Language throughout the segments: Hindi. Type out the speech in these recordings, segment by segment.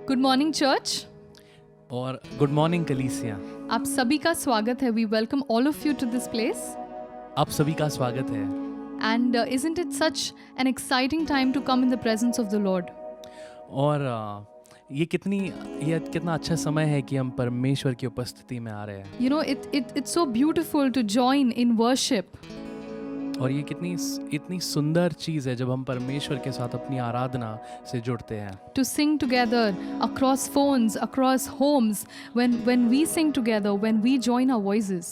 Good morning church. और गुड मॉर्निंग कलीसिया। आप सभी का स्वागत है। We welcome all of you to this place आप सभी का स्वागत है। And isn't it such an exciting time to come in the presence of the Lord? और ये कितना अच्छा समय है कि हम परमेश्वर की उपस्थिति में आ रहे हैं। You know, it's so beautiful to join in worship. और ये इतनी सुंदर चीज़ है जब हम परमेश्वर के साथ अपनी आराधना से जुड़ते हैं। To sing together across phones, across homes, when we sing together, when we join our voices.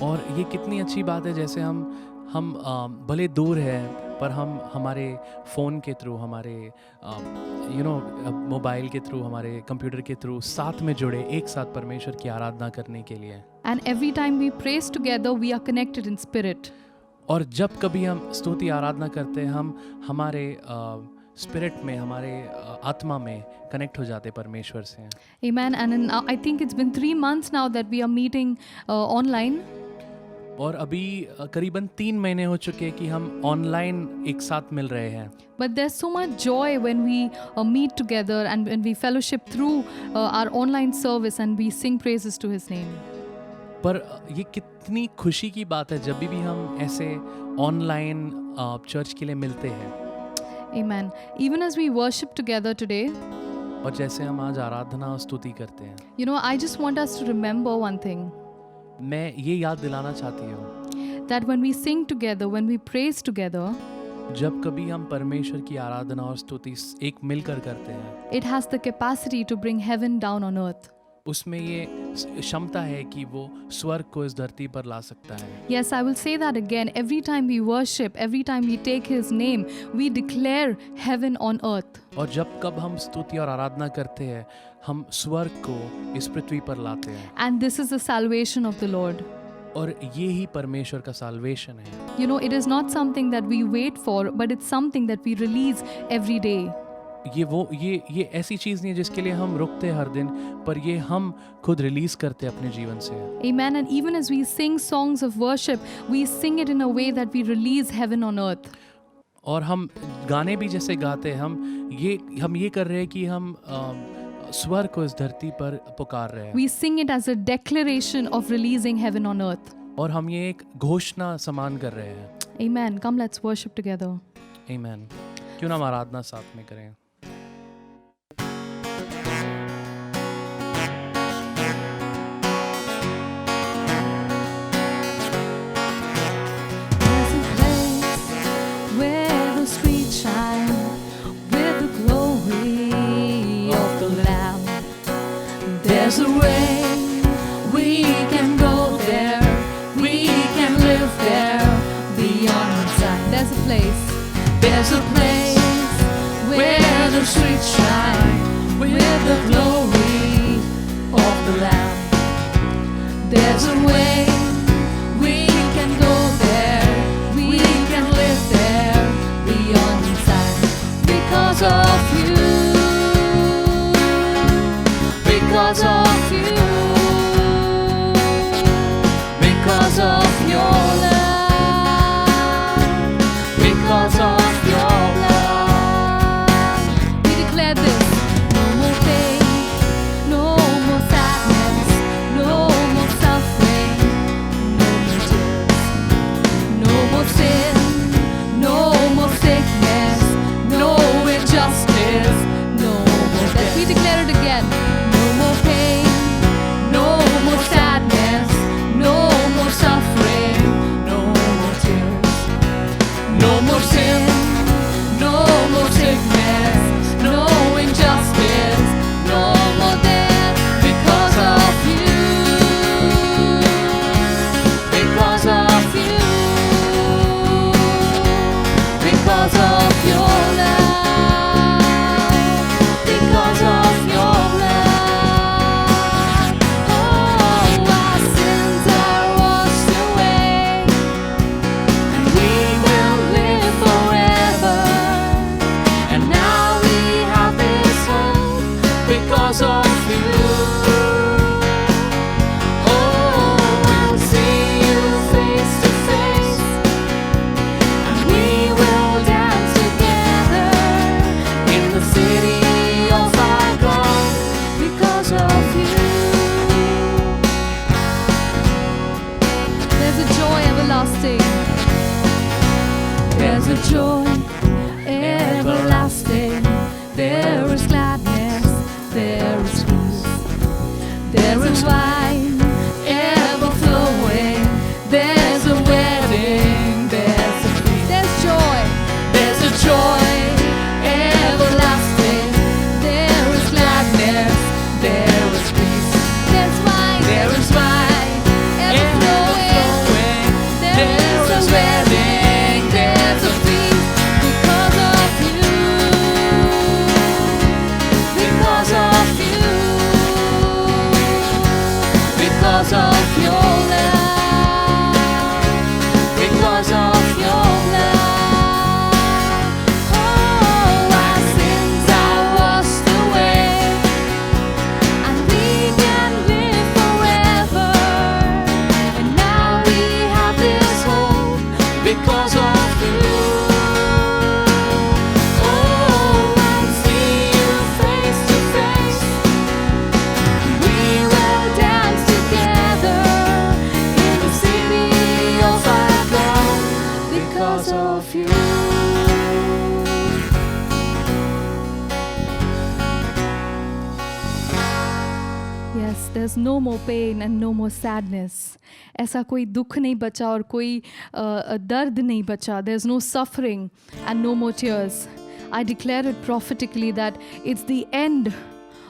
और ये कितनी अच्छी बात है जैसे हम भले दूर हैं पर हम हमारे फ़ोन के थ्रू, हमारे मोबाइल के थ्रू, हमारे कंप्यूटर के थ्रू साथ में जुड़े, एक साथ परमेश्वर की आराधना करने के लिए। And every time we praise together, we are connected in spirit. और जब कभी हम स्तुति आराधना करते हैं, हम हमारे स्पिरिट में, हमारे आत्मा में कनेक्ट हो जाते परमेश्वर से। Amen. And I think it's been 3 months now that we are meeting online. और अभी करीबन 3 महीने हो चुके हैं कि हम ऑनलाइन एक साथ मिल रहे हैं। But there's so much joy when we meet together and when we fellowship through our online service and we sing praises to His name. पर ये कितनी खुशी की बात है जब भी हम ऐसे ऑनलाइन चर्च के लिए मिलते हैं। Amen. Even as we worship together today, और जैसे हम आज आराधना और स्तुति करते हैं, you know, I just want us to remember one thing, मैं ये याद दिलाना चाहती हूँ, that when we sing together, when we praise together, जब कभी हम परमेश्वर की आराधना और स्तुति एक मिलकर करते हैं, it has the capacity to bring heaven down on earth. उसमें ये क्षमता है कि वो स्वर्ग को इस धरती पर ला सकता है। Yes, I will say that again. Every time we worship, every time we take His name, we declare heaven on earth. और जब कब हम स्तुति और आराधना करते हैं, हम स्वर्ग को इस पृथ्वी पर लाते हैं। And this is the salvation of the Lord. और ये ही परमेश्वर का साल्वेशन है। You know, it is not something that we wait for, but it's something that we release every day. ये ऐसी चीज़ नहीं है जिसके लिए हम रुकते हैं हर दिन, पर ये हम खुद रिलीज करते हैं अपने जीवन से। Amen. And even as we sing songs of worship, we sing it in a way that we release heaven on earth. और हम गाने भी जैसे गाते हैं, हम ये कर रहे हैं कि हम स्वर्ग को इस धरती पर पुकार रहे हैं। We sing it as a declaration of releasing heaven on earth. और हम ये एक घोषणा समान कर रहे हैं। Amen. Come, let's worship together. आमीन। क्यों ना हम आराधना साथ में करें। There's a place where the streets shine with the glory of the Lamb. There's a way we can go there, we can live there beyond time. There's a place where the streets shine with the glory of the Lamb. There's a way we can go there, we can live there beyond time. Because of you, because of you, because of your love, because of your love. We declare this: no more pain, no more sadness, no more suffering, no more tears, no more sin, no more sickness, no injustice, no more death. We declare it again: no more pain, no more sadness, no more suffering, no more tears, no more sin, no more sickness, no injustice, no more death. Because of you, because of you, because of your love, because of your love. Oh, our sins are washed away, and we will live forever. And now we have this hope because of you. Oh, we'll see you face to face, and we will dance together in the city of our God because of you. There's a joy everlasting. There's a joy everlasting. There is gladness, there is peace. There is wine ever flowing. There's a wedding, there's a feast. There's joy everlasting. There is gladness, there is peace. There's wine ever flowing. There is a wedding, there's a feast. you. Yes, there's no more pain and no more sadness. ऐसा कोई दुख नहीं बचा और कोई दर्द नहीं बचा. There's no suffering and no more tears. I declare it prophetically that it's the end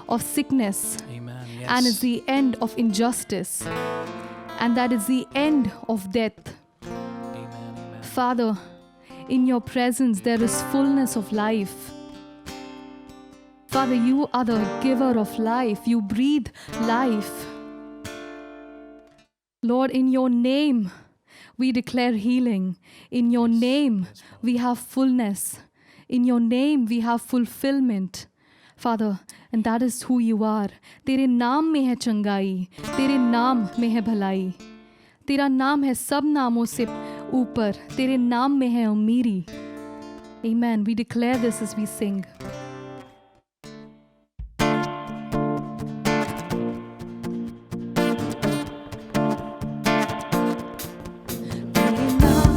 of sickness. Amen. Yes. And it's the end of injustice. And that is the end of death. Amen. Amen. Father, in your presence there is fullness of life. Father, you are the giver of life. You breathe life. Lord, in your name we declare healing. In your name we have fullness. In your name we have fulfillment. Father, and that is who you are. तेरे नाम में है चंगाई, तेरे नाम में है भलाई. तेरा नाम है सब नामों से ऊपर, तेरे नाम में है अमीरी. Amen. We declare this as we sing. तेरे नाम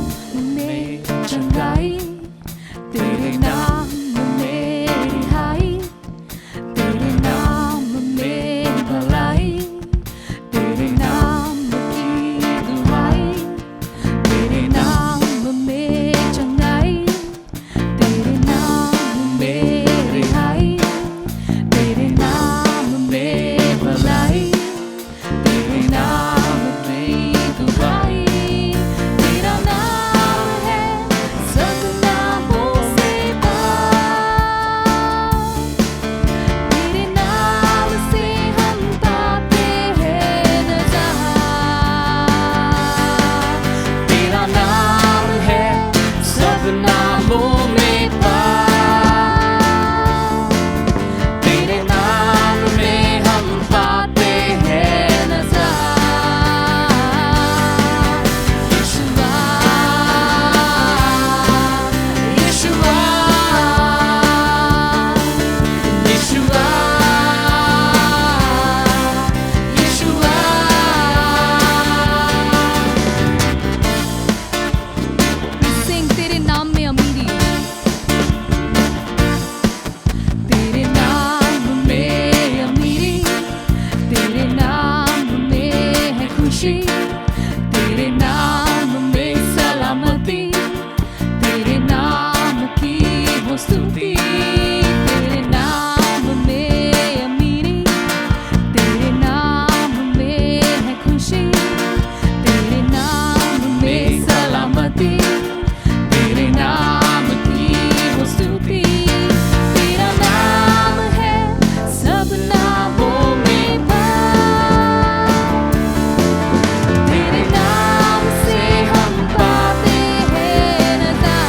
में चंगाई, तेरे नाम में रिहाई, तेरे नाम में भलाई, तेरे नाम की दुहाई, तेरे नाम में चंगाई, तेरे नाम में रिहाई, तेरे नाम में भलाई, तेरे नाम की दुहाई. तेरा नाम है सब नामों से पार. तेरे नाम से हम पाते हैं नजात. तेरा नाम है सब नामों में पार. तेरे नाम में हम पाते हैं नजात. यीशुआ, यीशुआ, यीशुआ, यीशुआ. सिंह तेरे नाम में अमीरी, तेरे नाम में अमीरी, तेरे नाम में है खुशी, तेरे नाम में सलामती, तेरे नाम की हो स्तुति. तेरे नाम में अमीरी, तेरे नाम में है खुशी, तेरे नाम में सलामती, तेरे नाम की हो स्तुति. तेरा नाम है सब नामों में पार. तेरे नाम से हम पाते हैं नजात.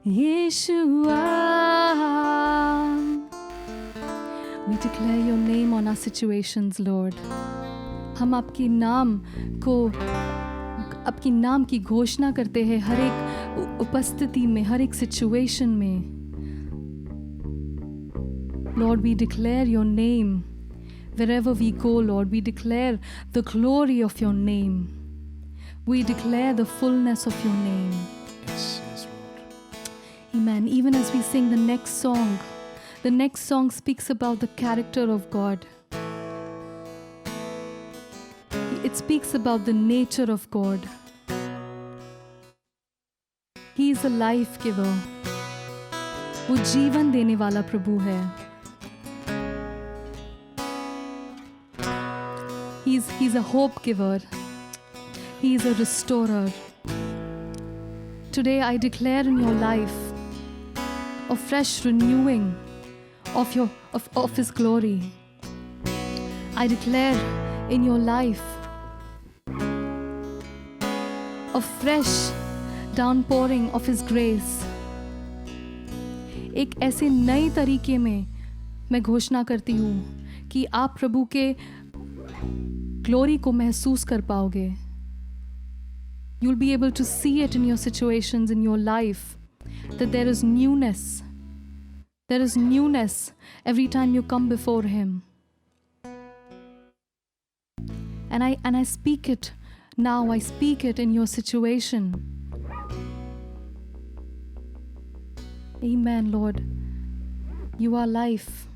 Yeshua. We declare your name on our situations, Lord. हम आपके नाम की घोषणा करते हैं हर एक उपस्थिति में, हर एक सिचुएशन में. Lord, we declare your name wherever we go, Lord. We declare the glory of your name. We declare the fullness of your name. Yes, yes, Lord. Amen. Even as we sing the next song speaks about the character of God. It speaks about the nature of God. He is a life giver. वो जीवन देने वाला प्रभु है. He's a hope giver. He is a restorer. Today I declare in your life a fresh renewing of His glory. I declare in your life a fresh downpouring of His grace. एक ऐसे नए तरीके में मैं घोषणा करती हूँ कि आप प्रभु के ग्लोरी को महसूस कर पाओगे. You'll be able to see it in your situations, in your life, that there is newness. There is newness every time you come before Him. And I speak it now. I speak it in your situation. Amen, Lord. You are life.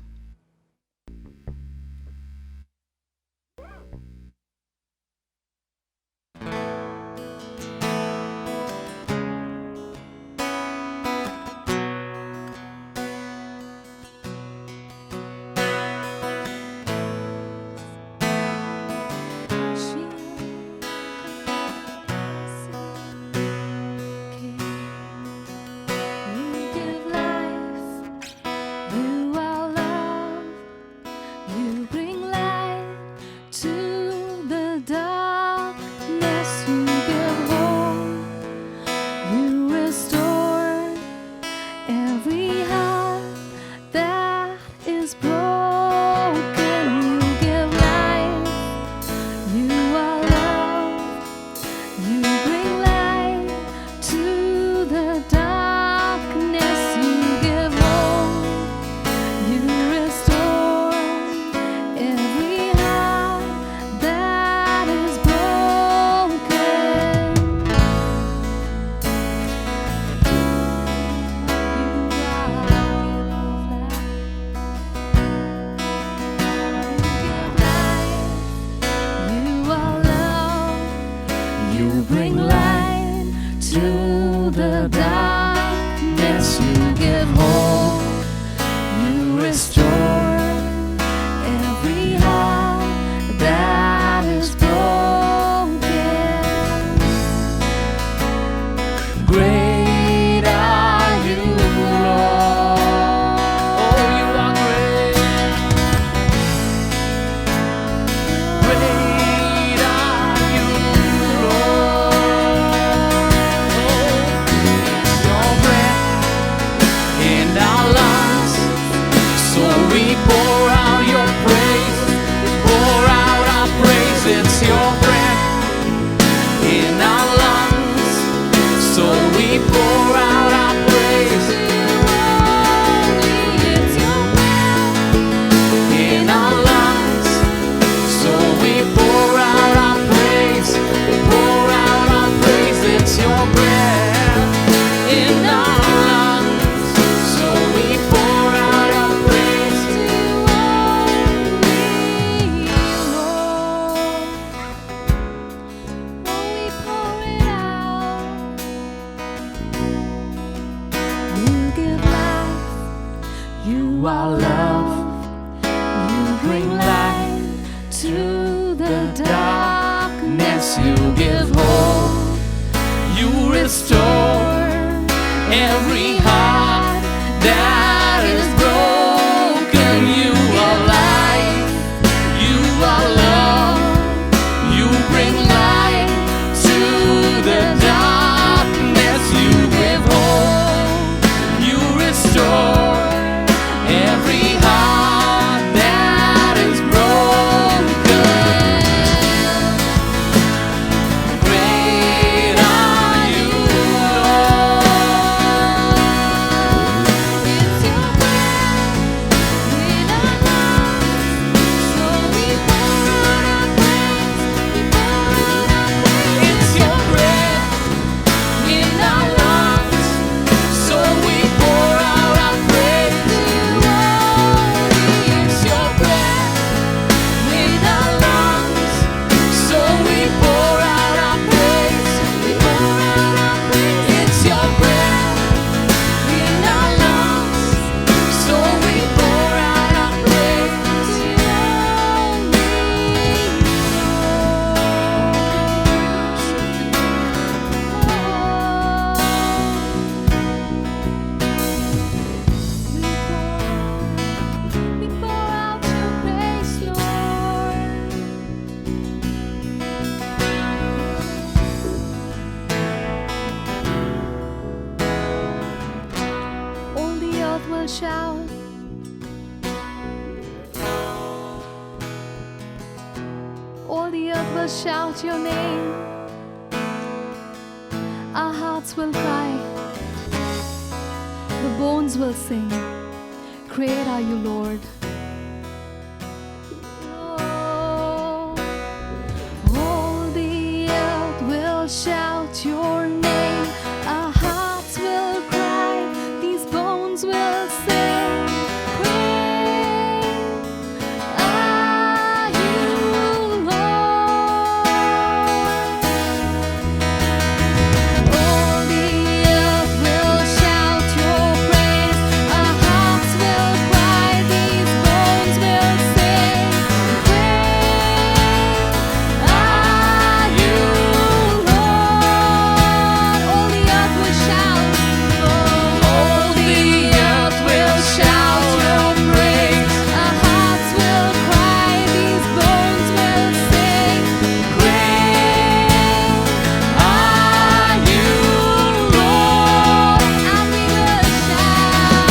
will shout. All the earth will shout your name. Our hearts will cry. The bones will sing. Great are you, Lord. Oh, all the earth will shout your name. Our hearts will cry. These bones will sing. Great are you, Lord. All the earth will shout your praise. Our hearts will cry. These bones will sing. Great are you, Lord. All the earth will shout. All the earth will shout your praise. Our hearts will cry. These bones will sing. Great are you, Lord. And we will shout.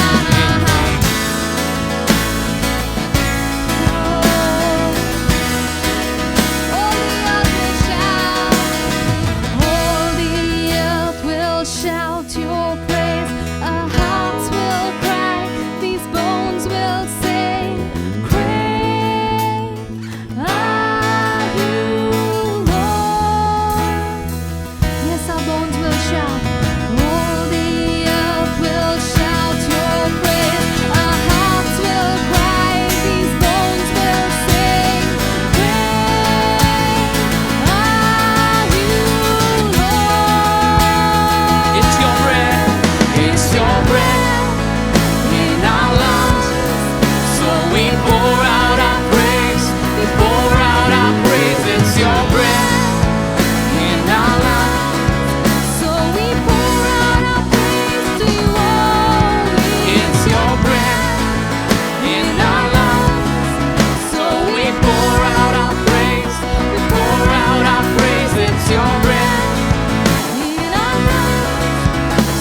All the earth will shout your praise. Our hearts will cry. These bones will sing. Great are you, Lord. Yes, our bones will shout. All the earth will shout your praise. Our hearts will cry. These bones will sing. Great are you, Lord. It's your breath in our lungs. So we pour out our praise. We pour out our praise. It's your breath in our lungs. So we pour out our praise to you only. It's your breath in our lungs. So we pour out our praise. We pour out our praise. It's your breath. In our lungs.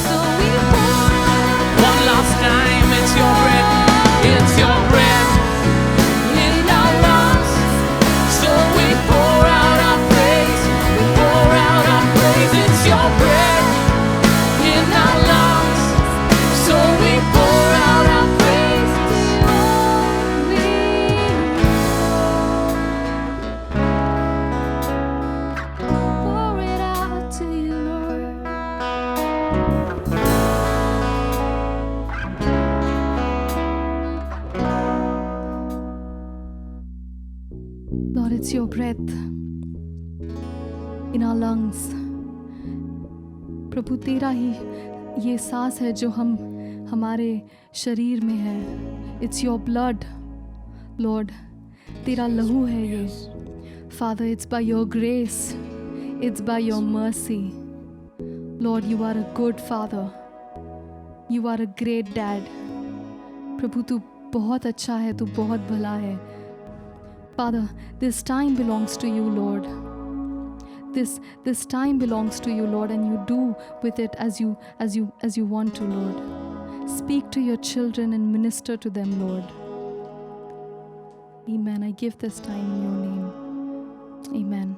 So we pour out One last time. It's your breath. It's your breath in our lungs. So we pour out our praise. We pour out our praise. It's your breath in our lungs. So we pour out our praise. pour it out to you, Lord. Lord, it's your breath in our lungs. प्रभु तेरा ही ये सांस है जो हमारे शरीर में है. It's your blood, Lord. तेरा लहू है ये. Father, it's by your grace. It's by your mercy. Lord, you are a good father. You are a great dad. प्रभु तू बहुत अच्छा है, तू बहुत भला है. Father, this time belongs to you, Lord. This time belongs to you, Lord, and you do with it as you want to, Lord. Speak to your children and minister to them, Lord. Amen. I give this time in your name. Amen.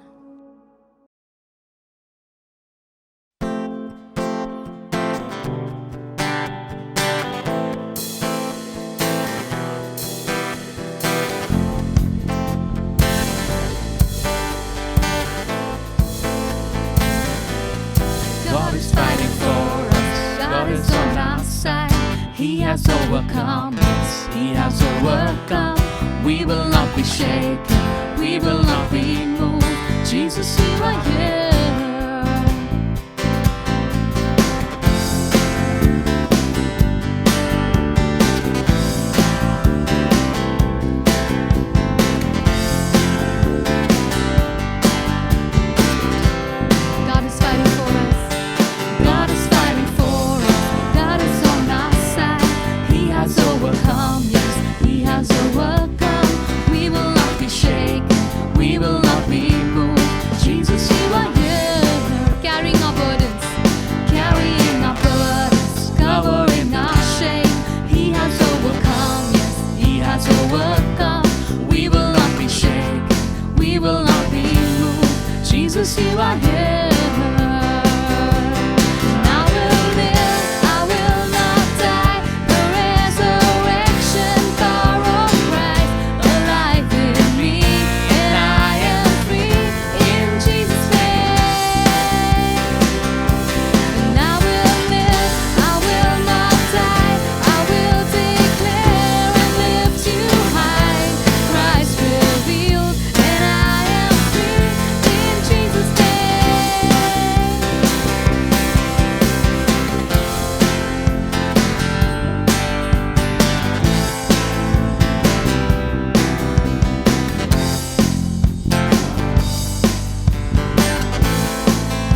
God is fighting for us. God is on our side. He has overcome us. He has overcome. We will not be shaken. We will not be moved. Jesus, you are here. God is fighting for us. God is fighting for us. God is on our side. He has overcome. Yes, He has overcome. We will not be shaken. We will not be moved. Jesus, you are here. Jesus, you are here. And I will live, I will not die. The resurrection power of Christ alive in me, and I am free in Jesus' name. And I will live, I will not die. I will declare and lift you high. Christ revealed, and I am free in Jesus' name.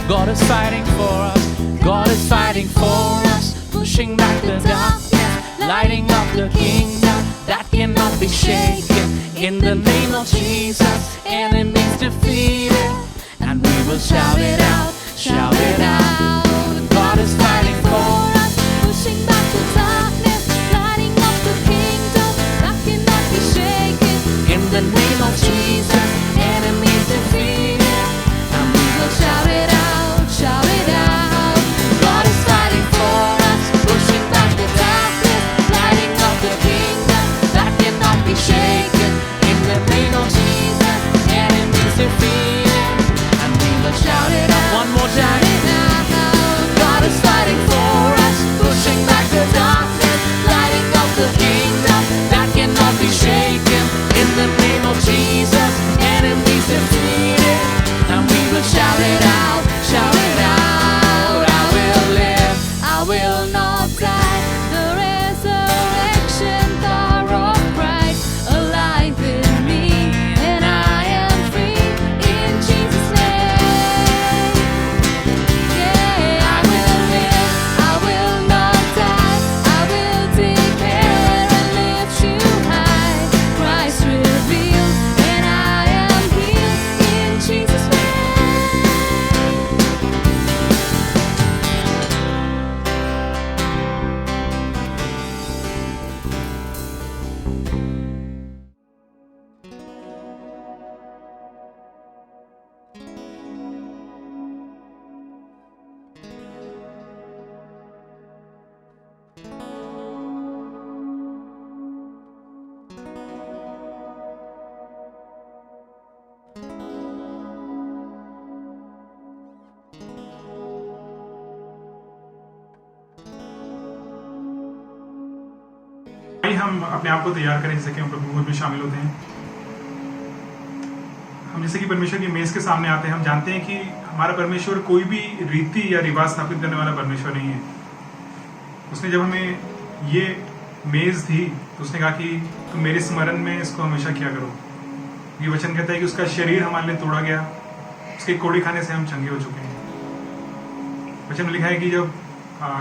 God is fighting for us. God is fighting for us. Pushing back the darkness, lighting up the kingdom that cannot be shaken. In the name of Jesus, enemies defeated, and we will shout it out, shout it out. God is fighting for us. Pushing back the darkness, lighting up the kingdom that cannot be shaken. In the name of Jesus, enemies defeated, and we will Shout it out, shout it out. God is fighting for us, pushing back the darkness, lighting up the kingdom that cannot be shaken. In the name of Jesus, enemies defeated, and we will shout it out one more time. God is fighting for us, pushing back the darkness, lighting up the kingdom that cannot be shaken. In the name of Jesus, enemies defeated, and we will shout it out, shout it out. I will live, I will not die. The resurrection power of Christ alive in me, and I am free in Jesus' name. Yeah, I will live, I will not die. I will declare and lift you high. Christ revealed, and I am healed in Jesus' name. आइए हम अपने आप को तैयार करें जैसे कि हम प्रभु भोज में शामिल होते हैं। हम जैसे कि परमेश्वर की मेज के सामने आते हैं, हम जानते हैं कि हमारा परमेश्वर कोई भी रीति या रिवाज स्थापित करने वाला परमेश्वर नहीं है। उसने जब हमें ये मेज दी तो उसने कहा कि तुम मेरे स्मरण में इसको हमेशा किया करो। ये वचन कहता है कि उसका शरीर हमारे लिए तोड़ा गया, उसके कोड़े खाने से हम चंगे हो चुके हैं। वचन में लिखा है कि जब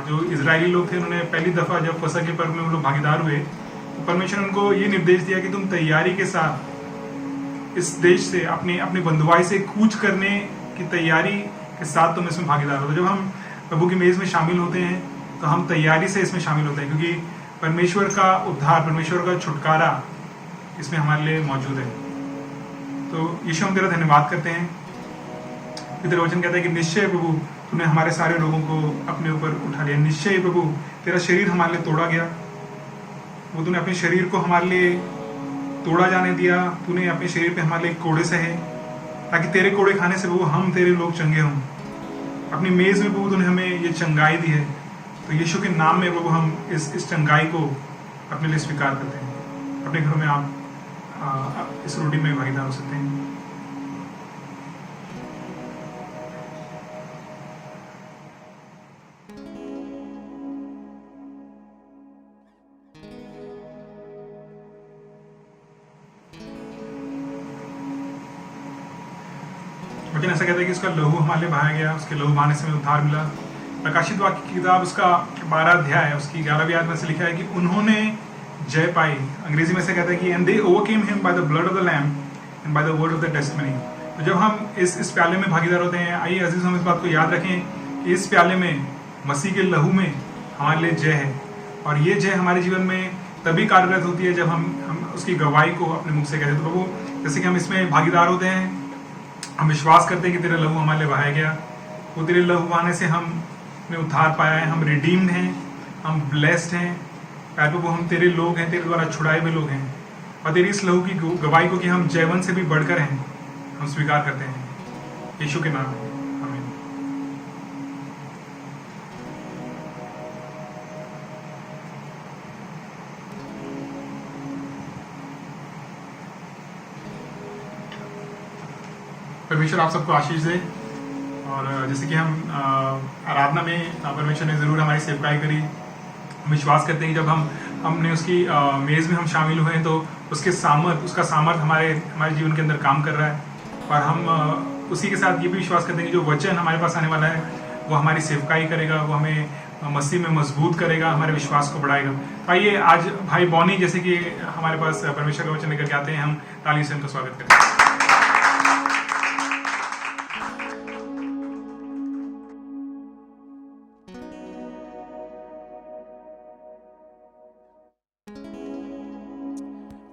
जो इजरायली लोग थे उन्होंने पहली दफा जब फसह के पर्व में वो लोग भागीदार हुए तो परमेश्वर ने उनको ये निर्देश दिया कि तुम तैयारी के साथ इस देश से अपनी बंधुआई से कूच करने की तैयारी के साथ तुम इसमें भागीदार हो। तो जब हम प्रभु की मेज में शामिल होते हैं तो हम तैयारी से इसमें शामिल होते हैं, क्योंकि परमेश्वर का उद्धार, परमेश्वर का छुटकारा इसमें हमारे लिए मौजूद है। तो यीशु हम तेरा धन्यवाद करते हैं। तेरा वचन कहता है कि निश्चय प्रभु तूने हमारे सारे लोगों को अपने ऊपर उठा लिया। निश्चय प्रभु तेरा शरीर हमारे लिए तोड़ा गया, वो तूने अपने शरीर को हमारे लिए तोड़ा जाने दिया। तूने अपने शरीर पे हमारे लिए कोड़े सहे ताकि तेरे कोड़े खाने से प्रभु हम तेरे लोग चंगे हों। अपनी मेज में प्रभु तूने हमें ये चंगाई दी है, तो यीशु के नाम में प्रभु हम इस चंगाई को अपने लिए स्वीकार करते हैं। अपने घरों में आप इस रोटी में भागीदार हो सकते हैं। वचन ऐसा कहता है कि उसका लहू हमारे लिए बहाया गया, उसके लहू बहाने से हमें उद्धार मिला। प्रकाशित वाक्य की किताब उसका 12 अध्याय उसकी 11वीं आयत में से लिखा है कि उन्होंने जय पाई। अंग्रेजी में से कहता है कि and they overcame him by the blood of the lamb and by the word of the testimony. तो जब हम इस प्याले में भागीदार होते हैं, आइए अजीज हम इस बात को याद रखें कि इस प्याले में मसीह के लहू में हमारे लिए जय है, और ये जय हमारे जीवन में तभी कार्यरत होती है जब हम उसकी गवाही को अपने मुख से कहते हैं। तो प्रभु जैसे कि हम इसमें भागीदार होते हैं, हम विश्वास करते हैं कि तेरा लहू हमारे लिए बहाया गया, वो तेरे लहू बहाने से हमने उद्धार पाया है, हम रिडीम्ड हैं, हम ब्लेस्ड हैं। प्यारे प्रभु, हम तेरे लोग हैं, तेरे द्वारा छुड़ाए हुए लोग हैं, और तेरी इस लहू की गवाही को कि हम जयवन से भी बढ़कर हैं, हम स्वीकार करते हैं यीशु के नाम में, आमीन। परमेश्वर आप सबको आशीष दे। और जैसे कि हम आराधना में परमेश्वर ने ज़रूर हमारी सेवकाई करी, हम विश्वास करते हैं कि जब हमने उसकी मेज़ में हम शामिल हुए हैं तो उसका सामर्थ हमारे जीवन के अंदर काम कर रहा है, और हम उसी के साथ ये भी विश्वास करते हैं कि जो वचन हमारे पास आने वाला है वो हमारी सेवकाई करेगा, वो हमें मसीह में मजबूत करेगा, हमारे विश्वास को बढ़ाएगा। आइए आज भाई बॉनी जैसे कि हमारे पास परमेश्वर का वचन लेकर के आते हैं, हम ताली से उनका स्वागत करते हैं।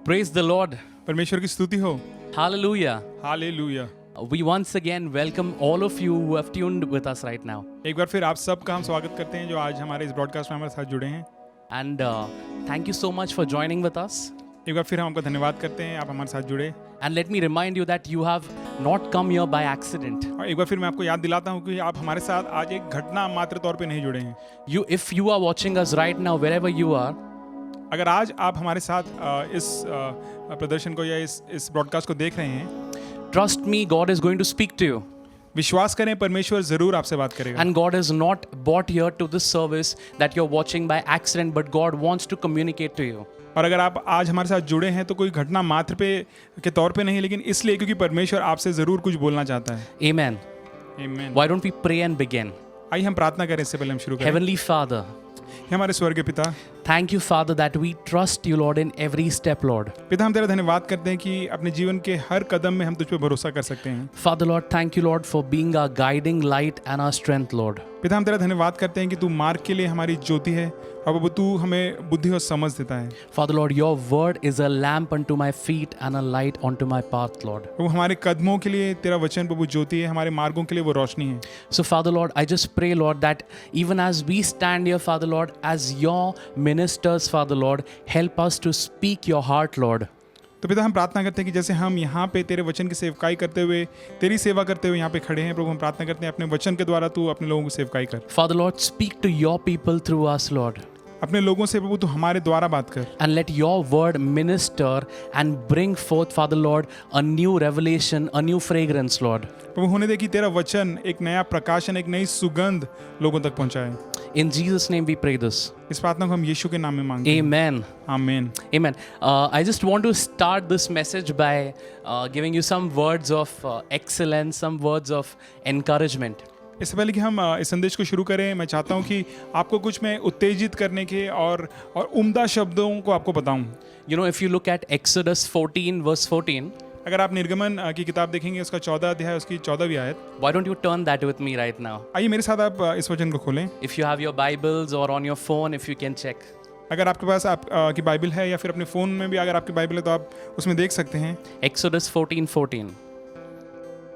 Praise the Lord. परमेश्वर की स्तुति हो। Hallelujah. Hallelujah. We once again welcome all of you who have tuned with us right now. एक बार फिर आप सबका हम स्वागत करते हैं जो आज हमारे इस ब्रॉडकास्ट में हमारे साथ जुड़े हैं। And thank you so much for joining with us. एक बार फिर हम आपका धन्यवाद करते हैं, आप हमारे साथ जुड़े। And let me remind you that you have not come here by accident. और एक बार फिर मैं आपको याद दिलाता हूँ कि आप हमारे साथ आज एक घटना मात्र तौर पे नहीं जुड़े हैं। If you are watching us right now, wherever you are, अगर आज आप हमारे साथ इस प्रदर्शन को या इस ब्रॉडकास्ट को देख रहे हैं, trust me, God is going to speak to you. विश्वास करें, परमेश्वर जरूर आपसे बात करेगा। And God is not brought here to this service that you're watching by accident, but God wants to communicate to you. और अगर आप आज हमारे साथ जुड़े हैं तो कोई घटना मात्र पे के तौर पे नहीं, लेकिन इसलिए क्योंकि परमेश्वर आपसे जरूर कुछ बोलना चाहता है। Amen. आमीन। Why don't we pray and begin? आइए हम प्रार्थना करें, इससे पहले हम शुरू करें। Heavenly Father, हे हमारे स्वर्गीय पिता, thank you, Father, that we trust you, Lord, in every step, Lord. पिता हम तेरा धन्यवाद करते हैं कि अपने जीवन के हर कदम में हम तुझ पे भरोसा कर सकते हैं। Father, Lord, thank you, Lord, for being our guiding light and our strength, Lord. पिता हम तेरा धन्यवाद करते हैं कि तू मार्ग के लिए हमारी ज्योति है, और वो तू हमें बुद्धि और समझ देता है। Father, Lord, your word is a lamp unto my feet and a light unto my path, Lord. वो हमारे कदमों के लिए तेरा वचन प्रभु ज्योति है, हमारे मार्गों के लिए वो रोशनी है। So, Father, Lord, I just pray, Lord, that even as we stand here, Father, Lord, as your ministers, Father, Lord, help us to speak your heart, Lord. तो पिता हम प्रार्थना करते हैं कि जैसे हम यहाँ पे तेरे वचन की सेवकाई करते हुए, तेरी सेवा करते हुए यहाँ पे खड़े हैं, प्रभु हम प्रार्थना करते हैं अपने वचन के द्वारा तू अपने लोगों को सेवकाई कर। Father, Lord, speak to your people through us, Lord. अपने लोगों से प्रभु तू हमारे द्वारा बात कर। And let your word minister and bring forth, Father, Lord, a new revelation, a new fragrance, Lord. प्रभु होने दे कि तेरा वचन एक नया प्रकाशन, एक नई सुगंध लोगों तक पहुंचाए। In Jesus' name we pray this. इस प्रार्थना को हम यीशु के नाम में मांगते हैं। Amen. आमीन। Amen. I just want to start this message by giving you some words of excellence, some words of encouragement. इससे पहले कि हम इस संदेश को शुरू करें, मैं चाहता हूं कि आपको कुछ मैं उत्तेजित करने के और उम्दा शब्दों को आपको बताऊं। You know, if you look at Exodus 14 verse 14, अगर आप निर्गमन की किताब देखेंगे, उसका 14 अध्याय, उसकी 14वीं आयत। why don't you turn that with me right now? आइए मेरे साथ आप इस वचन को खोलें। If you have your Bibles or on your phone, if you can check. अगर आपके पास आपकी बाइबल है या फिर अपने फ़ोन में भी अगर आपकी बाइबल है तो आप उसमें देख सकते हैं। Exodus 14:14.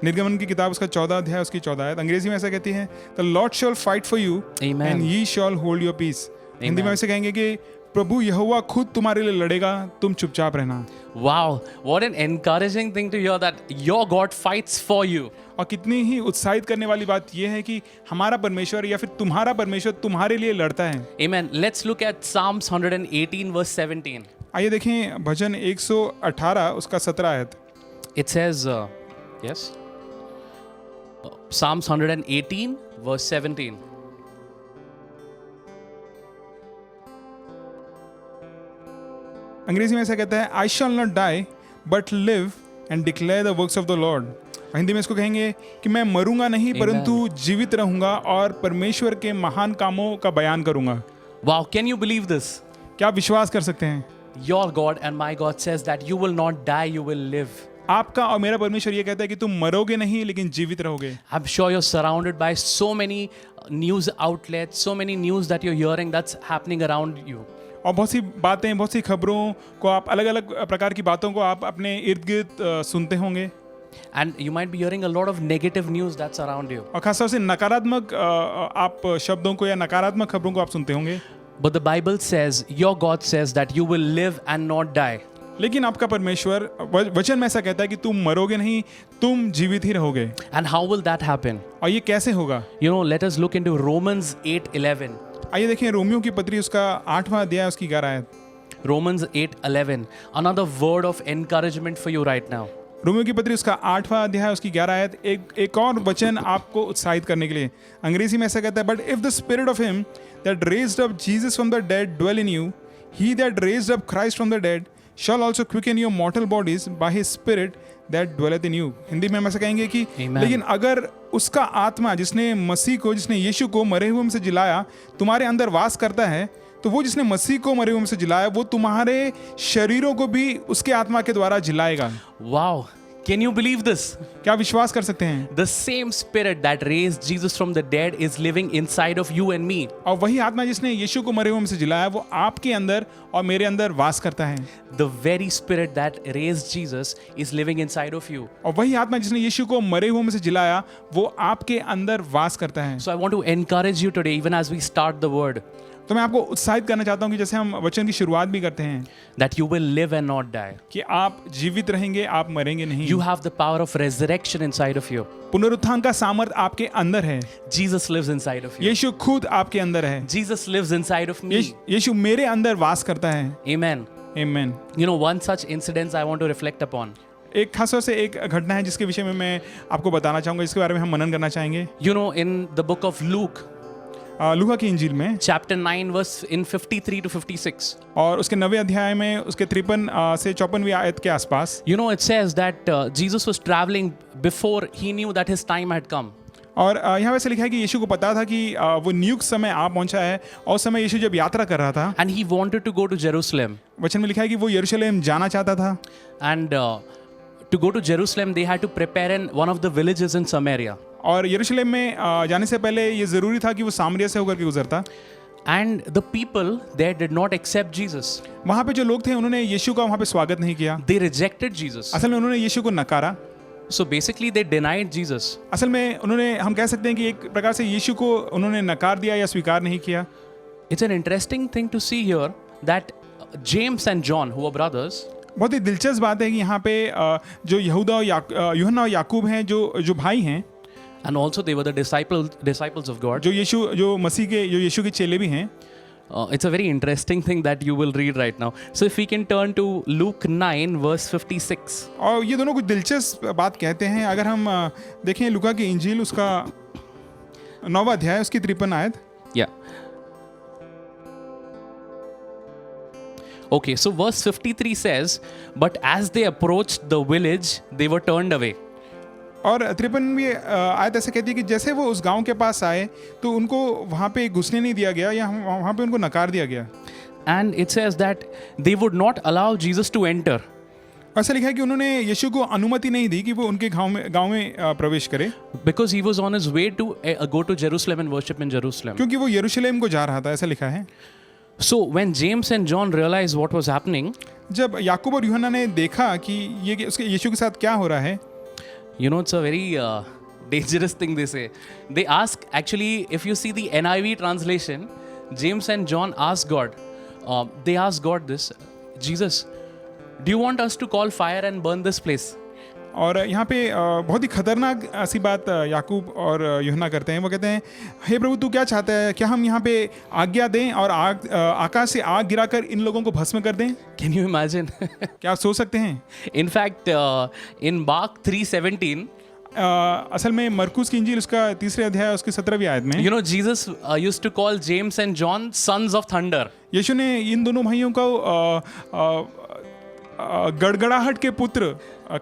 निर्गमन की किताब उसका 14 अध्याय, उसकी 14 आयत। अंग्रेजी में ऐसा कहती है, the Lord shall fight for you and ye shall hold your peace. Hindi में ऐसे कहेंगे कि प्रभु यहोवा खुद तुम्हारे लिए लड़ेगा, तुम चुपचाप रहना। Wow, what an encouraging thing to hear that your God fights for you. और कितनी ही उत्साहित करने वाली बात यह है कि हमारा परमेश्वर या फिर तुम्हारा परमेश्वर तुम्हारे लिए लड़ता है। Amen. Let's look at Psalms 118 verse 17. आइए देखें भजन 118 उसका 17 आयत। It says, yes, Psalms 118 verse 17. अंग्रेजी में ऐसा कहता है, I shall not die but live and declare the works of the Lord. Hindi में इसको कहेंगे कि मैं मरूंगा नहीं परंतु जीवित रहूंगा और परमेश्वर के महान कामों का बयान करूंगा। Wow, can you believe this? क्या आप विश्वास कर सकते हैं? Your God and my God says that you will not die, you will live. आपका और मेरा परमेश्वर ये कहता है कि तुम मरोगे नहीं लेकिन जीवित रहोगे। I'm sure you're surrounded by so many news outlets, so many news that you're hearing that's happening around you. और बहुत सी बातें, बहुत सी खबरों को आप अलग अलग प्रकार की बातों को आप अपने इर्द गिर्द सुनते होंगे। And you might be hearing a lot of negative news that's around you. और खासतौर से नकारात्मक आप शब्दों को या नकारात्मक खबरों को आप सुनते होंगे। But the Bible says, your God says that you will live and not die. लेकिन आपका परमेश्वर वचन में ऐसा कहता है कि तुम मरोगे नहीं, तुम जीवित ही रहोगे। And how will that happen? और ये कैसे होगा? You know, let us look into Romans 8:11. आइए देखें रोमियो की पत्री उसका 8वां अध्याय उसकी 11 आयत। Romans 8:11. Another word of encouragement for you right now. Romeo की पत्री उसका 8वां अध्याय उसकी 11 आयत एक और वचन आपको उत्साहित करने के लिए। अंग्रेजी में ऐसा कहता है, but if the spirit of him that raised up Jesus from the dead dwell in you, he that raised up Christ from the dead shall also quicken your mortal bodies by his spirit that dwelleth in you। Hindi में हम ऐसा कहेंगे कि Amen. लेकिन अगर उसका आत्मा जिसने मसीह को, जिसने यीशु को मरे हुए में से जिलाया तुम्हारे अंदर वास करता है, तो वो जिसने मसीह को मरे हुए में से जिलाया वो तुम्हारे शरीरों को भी उसके आत्मा के द्वारा जिलाएगा। Wow. Can you believe this? क्या आप विश्वास कर सकते हैं? The same spirit that raised Jesus from the dead is living inside of you and me. और वही आत्मा जिसने यीशु को मरे हुए में से जिलाया वो आपके अंदर और मेरे अंदर वास करता है। The very spirit that raised Jesus is living inside of you. और वही आत्मा जिसने यीशु को मरे हुए में से जिलाया वो आपके अंदर वास करता है। So I want to encourage you today, even as we start the word, तो मैं आपको उत्साहित करना चाहता हूँ कि जैसे हम वचन की शुरुआत भी करते हैं that you will live and not die. कि आप जीवित रहेंगे, आप मरेंगे नहीं। You have the power of resurrection inside of you. पुनरुत्थान का सामर्थ आपके अंदर है। Jesus lives inside of you. यीशु खुद आपके अंदर है। Jesus lives inside of me. यीशु मेरे अंदर वास करता है। Amen. आमीन। You know, one such incident I want to reflect upon. एक खास तौर से एक घटना है जिसके विषय में मैं आपको बताना चाहूंगा, जिसके बारे में हम मनन करना चाहेंगे। You know, in the book of Luke, लूका की इंजील में chapter 9 verse in 53 to 56. और उसके 9वें अध्याय में उसके 53 से 54वीं आयत के आसपास You know, it says that Jesus was traveling before he knew that his time had come. और यहाँ वैसे लिखा है कि यीशु को पता था कि वो नियुक्त समय आ पहुंचा है, और उस समय यीशु जब यात्रा कर रहा था And he wanted to go to Jerusalem. वचन में लिखा है कि वो यरूशलेम जाना चाहता था। And to go to Jerusalem, they had to prepare in one of the villages in Samaria. और यरूशलेम में जाने से पहले ये ज़रूरी था कि वो सामरिया से होकर के गुजरता। And the people there did not accept Jesus. वहाँ पे जो लोग थे उन्होंने यीशु का वहाँ पे स्वागत नहीं किया। They rejected Jesus. असल में उन्होंने यीशु को नकारा। So basically they denied Jesus. असल में उन्होंने, हम कह सकते हैं कि एक प्रकार से यीशु को उन्होंने नकार दिया या स्वीकार नहीं किया। It's an interesting thing to see here that James and John, who were brothers, बहुत ही दिलचस्प बात है कि यहाँ पे जो यहूदा और यूहन्ना और याकूब हैं, जो भाई हैं, and also they were the disciples of God. जो यीशु के चेले भी हैं। It's a very interesting thing that you will read right now. So if we can turn to Luke 9 verse 56. और ये दोनों कुछ दिलचस्प बात कहते हैं। अगर हम देखें लूका की इंजील उसका 9वां अध्याय उसकी 53 आयत। Yeah. Okay, so verse 53 says, but as they approached the village, they were turned away. और 53वीं आयत ऐसे कहती है कि जैसे वो उस गांव के पास आए तो उनको वहाँ पे घुसने नहीं दिया गया या वहाँ पे उनको नकार दिया गया। And it says that they would not allow Jesus to enter. ऐसा लिखा है कि उन्होंने यीशु को अनुमति नहीं दी कि वो उनके गांव में प्रवेश करे। Because he was on his way to go to Jerusalem and worship in Jerusalem. क्योंकि वो यरूशलेम को जा रहा था, ऐसा लिखा है। So when James and John realized what was happening, जब याकूब और यूहन्ना ने देखा कि ये उसके यीशु के साथ क्या हो रहा है, you know, it's a very dangerous thing they say. They ask, actually, if you see the NIV translation, James and John ask God, they ask God this, Jesus, do you want us to call fire and burn this place? और यहाँ पे बहुत ही खतरनाक ऐसी बात याकूब और यूहन्ना करते हैं। वो कहते हैं, हे प्रभु तू क्या चाहता है, क्या हम यहाँ पे आज्ञा दें और आकाश से आग गिराकर इन लोगों को भस्म कर दें? Can you imagine? क्या आप सोच सकते हैं? In fact, in Mark 3:17, असल में मरकुस की इंजील उसका 3रे अध्याय उसकी 17वीं आयत में, you know, Jesus used to call James and John sons of thunder. यीशु ने इन दोनों भाइयों को गड़गड़ाहट के पुत्र,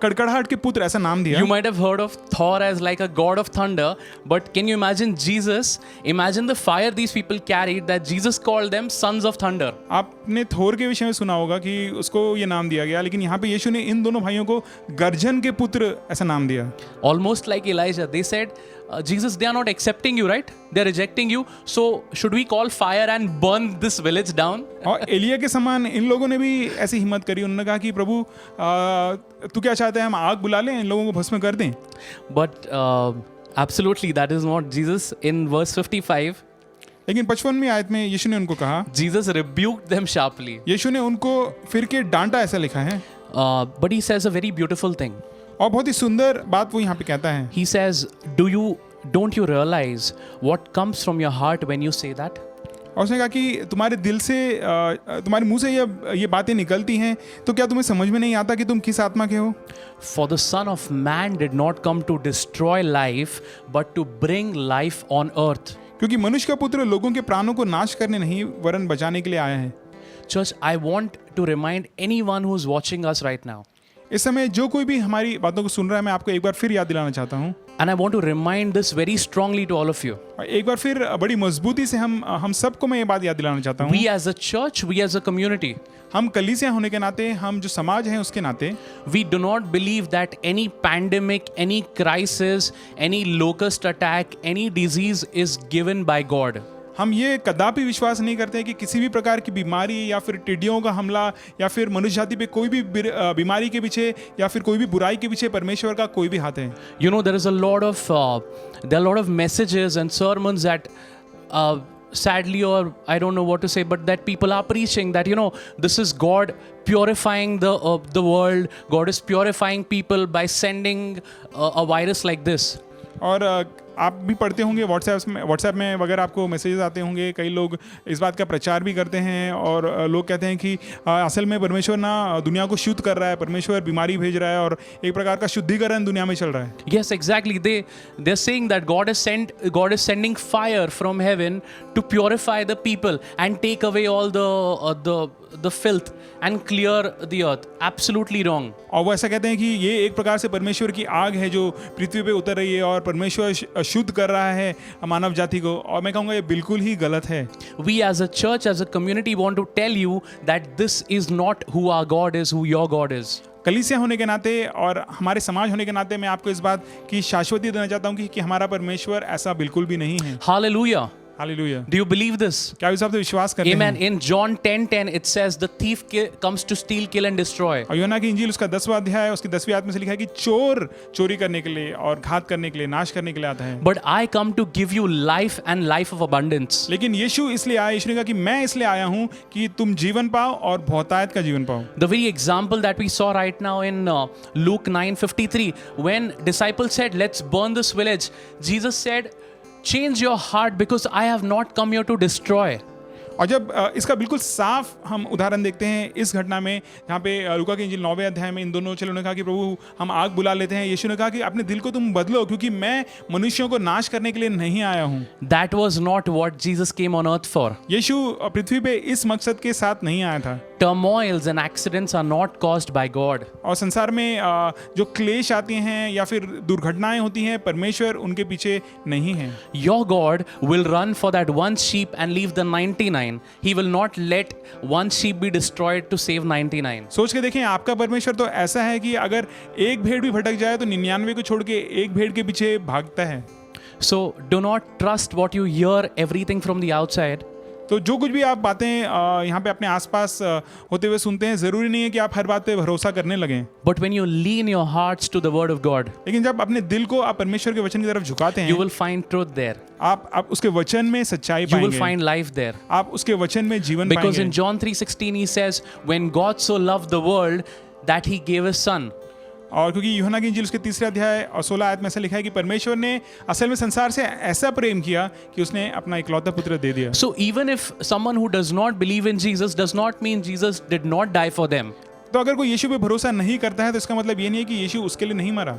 कड़कड़ाहट के पुत्र ऐसा नाम दिया। You might have heard of Thor as like a god of thunder, but can you imagine Jesus? Imagine the fire these people carried, that Jesus called them sons of thunder. आपने थोर के विषय में सुना होगा कि उसको ये नाम दिया गया, लेकिन यहाँ पे यीशु ने इन दोनों भाइयों को गर्जन के पुत्र ऐसा नाम दिया। Almost like Elijah. They said, Jesus, they are not accepting you, right? They are rejecting you. So should we call fire and burn this village down? और एलिया के समान इन लोगों ने भी ऐसी हिम्मत करी, उन्होंने कहा कि प्रभु तू क्या चाहते हैं, हम आग बुला लें, इन लोगों को भस्म कर दें? But absolutely, that is not Jesus. In verse 55, लेकिन 55वीं आयत में यीशु ने उनको कहा, Jesus rebuked them sharply. यीशु ने उनको फिर के डांटा, ऐसा लिखा है। But he says a very beautiful thing. और बहुत ही सुंदर बात वो यहाँ पे कहता है। He says, don't you realize what comes from your heart when you say that? और उसने कहा कि तुम्हारे दिल से, तुम्हारे मुंह से ये बातें निकलती हैं, तो क्या तुम्हें समझ में नहीं आता कि तुम किस आत्मा के हो? For the Son of Man did not come to destroy life, but to bring life on earth. क्योंकि मनुष्य का पुत्र लोगों के प्राणों को नाश करने नहीं वरन बचाने के लिए आया है। Church, I want to remind anyone who's watching us right now. इस समय जो कोई भी हमारी बातों को सुन रहा है, मैं आपको एक बार फिर याद दिलाना चाहता हूँ। And I want to remind this very strongly to all of you. और एक बार फिर बड़ी मजबूती से हम सबको मैं ये बात याद दिलाना चाहता हूँ। We as a church, we as a community, हम कलीसिया होने के नाते, हम जो समाज हैं उसके नाते, we do not believe that any pandemic, any crisis, any locust attack, any disease is given by God. हम ये कदापि विश्वास नहीं करते कि किसी भी प्रकार की बीमारी या फिर टिड्डियों का हमला या फिर मनुष्य जाति पे कोई भी बीमारी के पीछे या फिर कोई भी बुराई के पीछे परमेश्वर का कोई भी हाथ है। You know, there are a lot of messages and sermons that sadly, or I don't know what to say, but that people are preaching that, you know, this is God purifying the world. God is purifying people by sending a virus like this. और आप भी पढ़ते होंगे व्हाट्सएप में वगैरह आपको मैसेजेस आते होंगे, कई लोग इस बात का प्रचार भी करते हैं और लोग कहते हैं कि असल में परमेश्वर ना दुनिया को शुद्ध कर रहा है, परमेश्वर बीमारी भेज रहा है और एक प्रकार का शुद्धिकरण दुनिया में चल रहा है। Yes, exactly. They're saying that God is sending fire from heaven to purify the people and take away all the filth and clear the earth. Absolutely wrong. और वो ऐसा कहते हैं कि ये एक प्रकार से परमेश्वर की आग है जो पृथ्वी पे उतर रही है और परमेश्वर शुद्ध कर रहा है मानव जाति को, और मैं कहूँगा ये बिल्कुल ही गलत है। We as a church, as a community want to tell you that this is not who our God is, who your God is. कलीसिया होने के नाते और हमारे समाज होने के नाते मैं आपको इस बात की शाश्वती देना चाहता हूँ कि हमारा परमेश्वर ऐसा बिल्कुल भी नहीं है। Hallelujah. Hallelujah. Do you believe this? क्या इस बात पे विश्वास करते हैं? Amen. In John 10:10 it says the thief comes to steal, kill and destroy. और यूहन्ना की इंजील उसका 10वां अध्याय उसकी 10वीं आयत में से लिखा है कि चोर चोरी करने के लिए और घात करने के लिए, नाश करने के लिए आता है। But I come to give you life and life of abundance. लेकिन यीशु इसलिए आया, यीशु ने कहा कि मैं इसलिए आया हूँ कि तुम जीवन पाओ और बहुतायत का जीवन पाओ। The very example that we saw right now in Luke 9:53, when disciples said, "Let's burn this village," Jesus said, "Change your heart because I have not come here to destroy." और जब इसका बिल्कुल साफ हम उदाहरण देखते हैं इस घटना में, जहाँ पे लूका की इंजील 9वें अध्याय में इन दोनों चेलों ने कहा कि प्रभु हम आग बुला लेते हैं, यीशु ने कहा कि अपने दिल को तुम बदलो क्योंकि मैं मनुष्यों को नाश करने के लिए नहीं आया हूँ। That was not what Jesus came on earth for. यीशु पृथ्वी पे इस मकसद के साथ नहीं आया था। Turmoils and accidents are not caused by God. और संसार में जो क्लेश आती हैं या फिर दुर्घटनाएं होती हैं, परमेश्वर उनके पीछे नहीं है। Your God will run for that one sheep and leave the 99. He will not let one sheep be destroyed to save 99. सोच के देखें, आपका परमेश्वर तो ऐसा है कि अगर एक भेड़ भी भटक जाए तो 99 को छोड़ के एक भेड़ के पीछे भागता है। So do not trust what you hear everything from the outside. तो जो कुछ भी आप बातें यहाँ पे अपने आसपास होते हुए सुनते हैं, जरूरी नहीं है कि आप हर बात पे भरोसा करने लगें। But when you lean your hearts to the word of God, लेकिन जब अपने दिल को आप परमेश्वर के वचन की तरफ झुकाते हैं, you will find truth there. आप उसके वचन में सच्चाई You will पाएंगे, find life there. आप उसके वचन में जीवन Because in पाएंगे। John 3:16 he says, when God so loved the world that he gave his son. और क्योंकि यूहन्ना की इंजील उसके 3 अध्याय और 16 आयत में ऐसा लिखा है कि परमेश्वर ने असल में संसार से ऐसा प्रेम किया कि उसने अपना इकलौता पुत्र दे दिया। So even if someone who does not believe in Jesus does not mean Jesus did not die for them. तो अगर कोई यीशु पे भरोसा नहीं करता है तो इसका मतलब ये नहीं है कि यीशु उसके लिए नहीं मरा।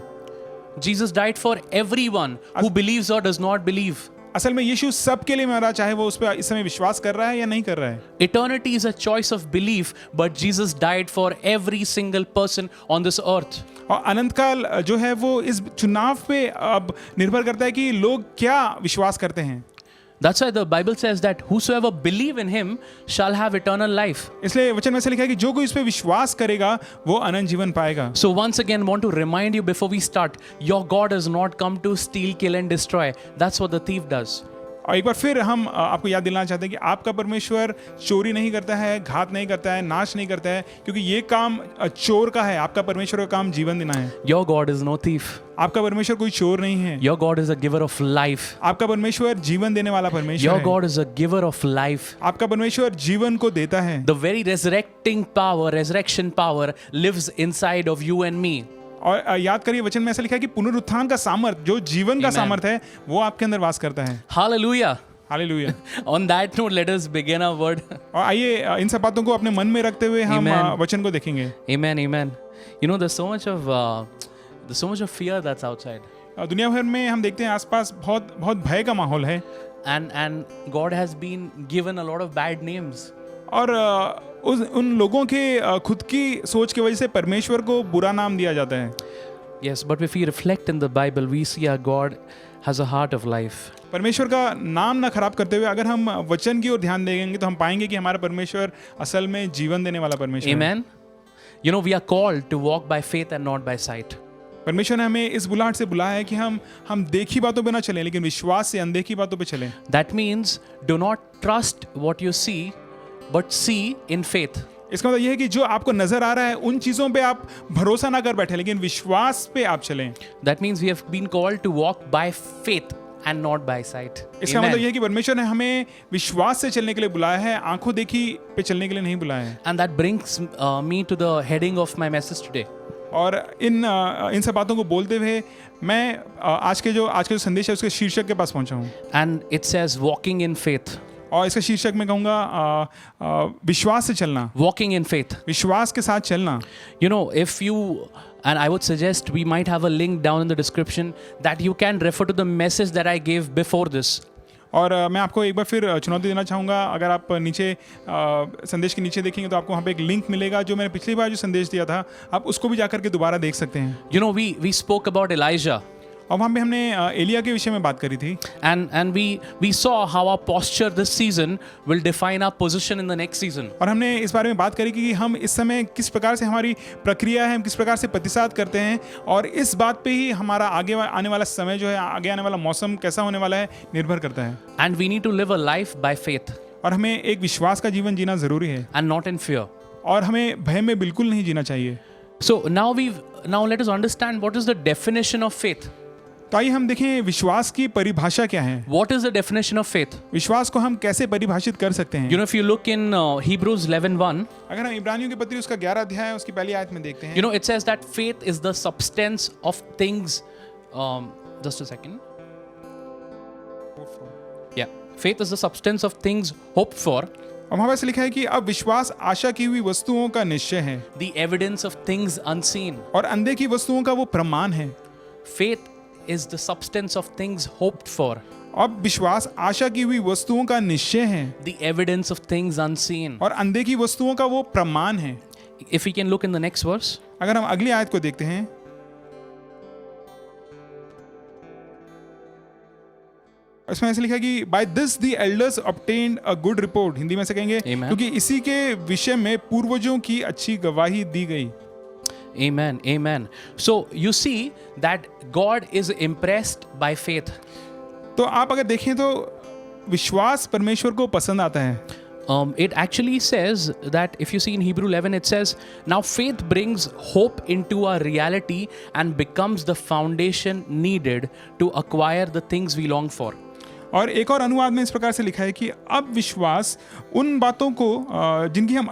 Jesus died for everyone who believes or does not believe. असल में यीशु सबके लिए मरा, चाहे वो उस पर इस समय विश्वास कर रहा है या नहीं कर रहा है। Eternity is a choice of belief, but Jesus died for every single person on this earth. और अनंत काल जो है वो इस चुनाव पे अब निर्भर करता है कि लोग क्या विश्वास करते हैं। That's why the Bible says that whosoever believe in him shall have eternal life. इसलिए वचन में से लिखा है कि जो कोई इस पे विश्वास करेगा वो अनंत जीवन पाएगा। So once again want to remind you before we start, your God has not come to steal, kill and destroy. That's what the thief does. और एक बार फिर हम आपको याद दिलाना चाहते हैं कि आपका परमेश्वर चोरी नहीं करता है, घात नहीं करता है, नाश नहीं करता है, क्योंकि ये काम चोर का है। आपका परमेश्वर का काम जीवन देना है। Your God is no thief. आपका परमेश्वर कोई चोर नहीं है। Your God is a giver of life. आपका परमेश्वर जीवन देने वाला परमेश्वर Your है। God is a giver of life. आपका परमेश्वर जीवन को देता है। The very resurrection power lives inside of you and me. और याद करिए वचन में ऐसा लिखा है कि पुनरुत्थान का सामर्थ, जो जीवन का Amen. सामर्थ है, वो आपके अंदर वास करता है। Hallelujah. Hallelujah. On that note, let us begin our word. और आइए इन सब बातों को अपने मन में रखते हुए हम Amen. वचन को देखेंगे। Amen, amen. You know, there's so much of fear that's outside. दुनिया भर में हम देखते हैं आसपास बहुत बहुत भय का माहौल है। And God has been given a lot of bad names. और उन लोगों के खुद की सोच की वजह से परमेश्वर को बुरा नाम दिया जाता है। Yes, but if we reflect in the Bible, we see our God has a heart of life. परमेश्वर का नाम ना खराब करते हुए अगर हम वचन की ओर ध्यान देंगे तो हम पाएंगे कि हमारा परमेश्वर असल में जीवन देने वाला परमेश्वर है। Amen. You know, we are called to walk by faith and not by sight. परमेश्वर ने हमें इस बुलाहट से बुलाया है कि हम देखी बातों पे ना चलें, लेकिन विश्वास से अनदेखी बातों पे चलें। That means do not trust what you see, but see in faith. इसका मतलब यह है कि जो आपको नजर आ रहा है उन चीजों पे आप भरोसा ना कर बैठे, लेकिन विश्वास पे आप चलें। That means we have been called to walk by faith and not by sight. इसका मतलब यह है कि परमेश्वर ने हमें विश्वास से चलने के लिए बुलाया है, आंखों देखी पे चलने के लिए नहीं बुलाया है। And that brings me to the heading of my message today. और इन सब बातों को बोलते हुए मैं आज के जो संदेश है उसके शीर्षक के पास पहुंचा हूँ। And it says walking in faith. और इसका शीर्षक मैं कहूँगा विश्वास से चलना, Walking in faith. विश्वास के साथ चलना। You know, if you, and I would suggest we might have a link down in the description that you can refer to the message that I gave before this. और मैं आपको एक बार फिर चुनौती देना चाहूँगा, अगर आप नीचे संदेश के नीचे देखेंगे तो आपको वहाँ पे एक लिंक मिलेगा जो मैंने पिछली बार जो संदेश दिया था, आप उसको भी जाकर के दोबारा देख सकते हैं। You know, we spoke about Elijah. और वहाँ पे हमने एलिया के विषय में बात करी थी। And we saw how our posture this season will define our position in the next season. और हमने इस बारे में बात करी कि हम इस समय किस प्रकार से हमारी प्रक्रिया है, हम किस प्रकार से प्रतिसाद करते हैं, और इस बात पे ही हमारा आगे आने वाला समय जो है, आगे आने वाला मौसम कैसा होने वाला है, निर्भर करता है। And we need to live a life by faith और हमें एक विश्वास का जीवन जीना जरूरी है and not in fear. और हमें भय में बिल्कुल नहीं जीना चाहिए। So now let us understand what is the definition of faith. तो आइए हम देखें विश्वास की परिभाषा क्या है। What is the definition of faith? विश्वास को हम कैसे परिभाषित कर सकते हैं? You know, if you look in Hebrews 11:1, अगर हम इब्रानियों की पत्री उसका 11 अध्याय उसकी पहली आयत में देखते हैं, you know, it says that faith is the substance of things. Just a second. Yeah, faith is the substance of things hoped for, और वहाँ पे लिखा है कि अब विश्वास आशा की हुई वस्तुओं का निश्चय है the evidence of things unseen. और अनदेखी वस्तुओं का वो प्रमाण है। Faith is the substance of things hoped for, अब विश्वास आशा की हुई वस्तुओं का निश्चय है the evidence of things unseen. और अनदेखी वस्तुओं का वो प्रमाण है। If we can look in the next verse, अगर हम अगली आयत को देखते हैं, इसमें ऐसे लिखा है कि by this the elders obtained a good report. Hindi में से कहेंगे Amen. क्योंकि इसी के विषय में पूर्वजों की अच्छी गवाही दी गई। Amen, amen. So you see that God is impressed by faith. तो आप अगर देखें तो विश्वास परमेश्वर को पसंद आता है। It actually says that if you see in Hebrew 11, it says, now faith brings hope into our reality and becomes the foundation needed to acquire the things we long for. और एक और अनुवाद में इस प्रकार से लिखा है कि अब विश्वास उन बातों को जिनकी हम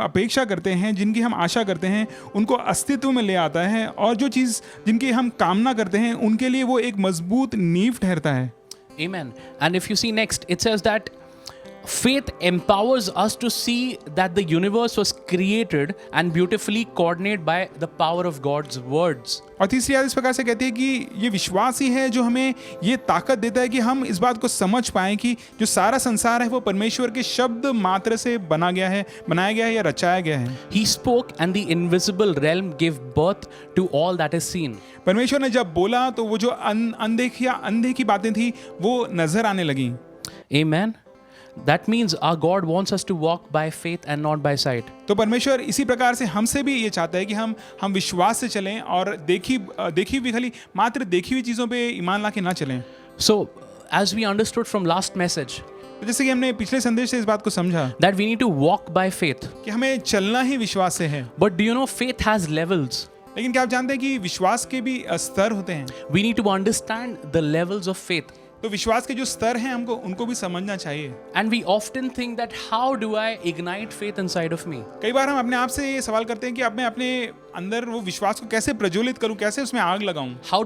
अपेक्षा करते हैं, जिनकी हम आशा करते हैं, उनको अस्तित्व में ले आता है, और जो चीज़ जिनकी हम कामना करते हैं उनके लिए वो एक मजबूत नींव ठहरता है। Amen. And if you see next, it says that faith empowers us to see that the universe was created and beautifully coordinated by the power of God's words. और तीसरी आयत इस प्रकार से कहती है कि ये विश्वास ही है जो हमें ये ताकत देता है कि हम इस बात को समझ पाएं कि जो सारा संसार है वो परमेश्वर के शब्द मात्र से बनाया गया है या रचाया गया है। He spoke and the invisible realm gave birth to all that is seen. परमेश्वर ने जब बोला तो वो जो अनदेखी बातें थी वो नजर आने लगी। Amen. That means our God wants us to walk by faith and not by sight. तो परमेश्वर इसी प्रकार से हमसे भी ये चाहता है कि हम विश्वास से चलें और देखी हुई खाली मात्र देखी हुई चीज़ों पे ईमान ला के ना चलें। So, as we understood from last message, तो जैसे कि हमने पिछले संदेश से इस बात को समझा that we need to walk by faith. कि हमें चलना ही विश्वास से है। But do you know faith has levels? लेकिन क्या आप जानते हैं कि विश्वास के भी स्तर होते हैं? We need to understand the levels of faith. तो विश्वास के जो स्तर हैं हमको उनको भी समझना चाहिए। And we often think that how do I ignite faith inside of me? कई बार हम अपने आप से ये सवाल करते हैं कि अब मैं अपने अंदर वो विश्वास को कैसे प्रज्वलित करूं, कैसे उसमें आग लगाऊं, How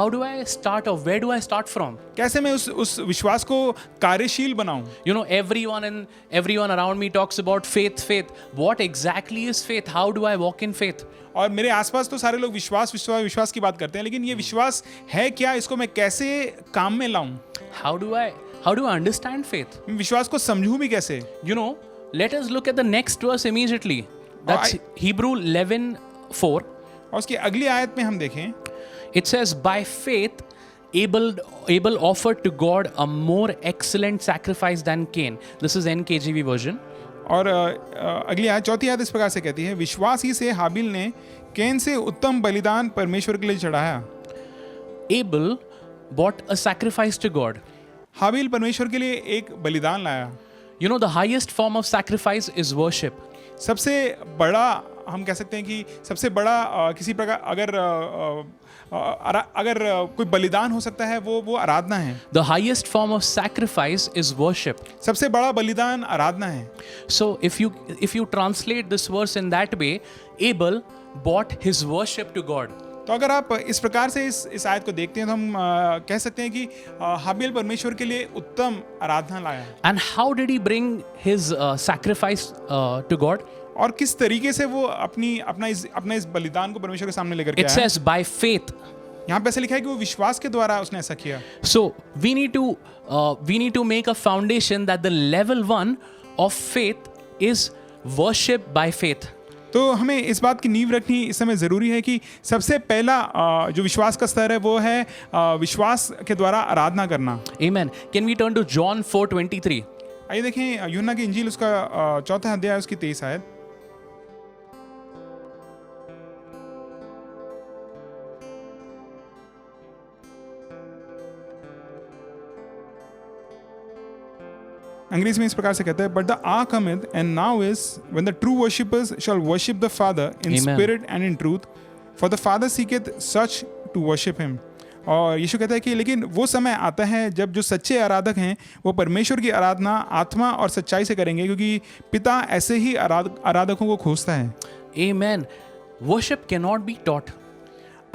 do I start off? Where do I start from? कैसे मैं उस विश्वास को कार्यशील बनाऊं। You know, everyone around me talks about faith. What exactly is faith? How do I walk in faith? और मेरे आसपास तो सारे लोग विश्वास की बात करते हैं, लेकिन ये विश्वास है क्या, इसको मैं कैसे काम में लाऊं, How do I understand faith? मैं विश्वास को समझूं भी कैसे। You know, let us look at the next verse immediately. That's Hebrew 11:4. और उसकी अगली आयत में हम देखें, It says, by faith, Abel offered to God a more excellent sacrifice than Cain. This is NKJV version. और अगली आयत चौथी आयत इस प्रकार से कहती है, विश्वास ही से हाबिल ने कैन से उत्तम बलिदान परमेश्वर के लिए चढ़ाया। Abel brought a sacrifice to God. हाबिल परमेश्वर के लिए एक बलिदान लाया। You know, the highest form of sacrifice is worship. सबसे बड़ा हम कह सकते हैं कि सबसे बड़ा किसी प्रकार अगर कोई बलिदान हो सकता है वो आराधना है। The highest form of sacrifice is worship. सबसे बड़ा बलिदान आराधना है। So if you translate this verse in that way, Abel brought his worship to God. तो अगर आप इस प्रकार से इस आयत को देखते हैं तो हम कह सकते हैं कि हाबिल परमेश्वर के लिए उत्तम आराधना लाया। And how did he bring his sacrifice to God? और किस तरीके से वो अपना इस बलिदान को परमेश्वर के सामने लेकर के It आया? says by faith. यहाँ पे ऐसा लिखा है कि वो विश्वास के द्वारा उसने ऐसा किया। So we need to make a foundation that the level 1 of faith is worship by faith. तो हमें इस बात की नींव रखनी इस समय ज़रूरी है कि सबसे पहला जो विश्वास का स्तर है वो है विश्वास के द्वारा आराधना करना। Amen. Can we turn to John 4:23? आइए देखें यूहन्ना की इंजील उसका चौथा अध्याय उसकी 23 आयत। अंग्रेजी में इस प्रकार से कहता है, but the hour cometh and now is when the true worshippers shall worship the Father in spirit and in truth, for the Father seeketh such to worship him. और यीशु कहता है कि लेकिन वो समय आता है जब जो सच्चे आराधक हैं वो परमेश्वर की आराधना आत्मा और सच्चाई से करेंगे, क्योंकि पिता ऐसे ही आराधकों को खोजता है। Amen. Worship cannot be taught.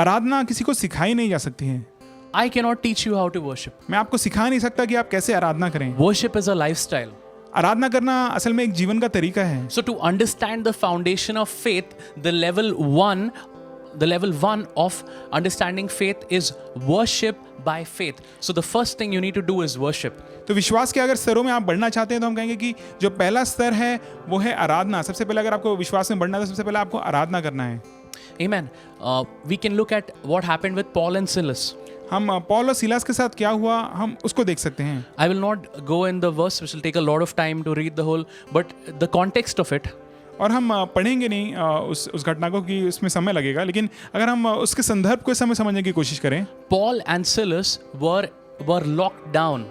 आराधना किसी को सिखाई नहीं जा सकती है। I cannot teach you how to worship. मैं आपको सिखा नहीं सकता कि आप कैसे आराधना करें। Worship is a lifestyle. आराधना करना असल में एक जीवन का तरीका है। So to understand the foundation of faith, the level 1 of understanding faith is worship by faith. So the first thing you need to do is worship. तो विश्वास के अगर स्तरों में आप बढ़ना चाहते हैं तो हम कहेंगे कि जो पहला स्तर है वो है आराधना। सबसे पहले अगर आपको विश्वास में बढ़ना है तो सबसे पहले आपको आराधना करना है। Amen. We can look at what happened with Paul and Silas. हम पौल और सिलास के साथ क्या हुआ हम उसको देख सकते हैं। I will not go in the verse, which will take a lot of time to read the whole, but the context of it. और हम पढ़ेंगे नहीं उस घटना को कि उसमें समय लगेगा, लेकिन अगर हम उसके संदर्भ को समझने की कोशिश करें। Paul and Silas were locked down.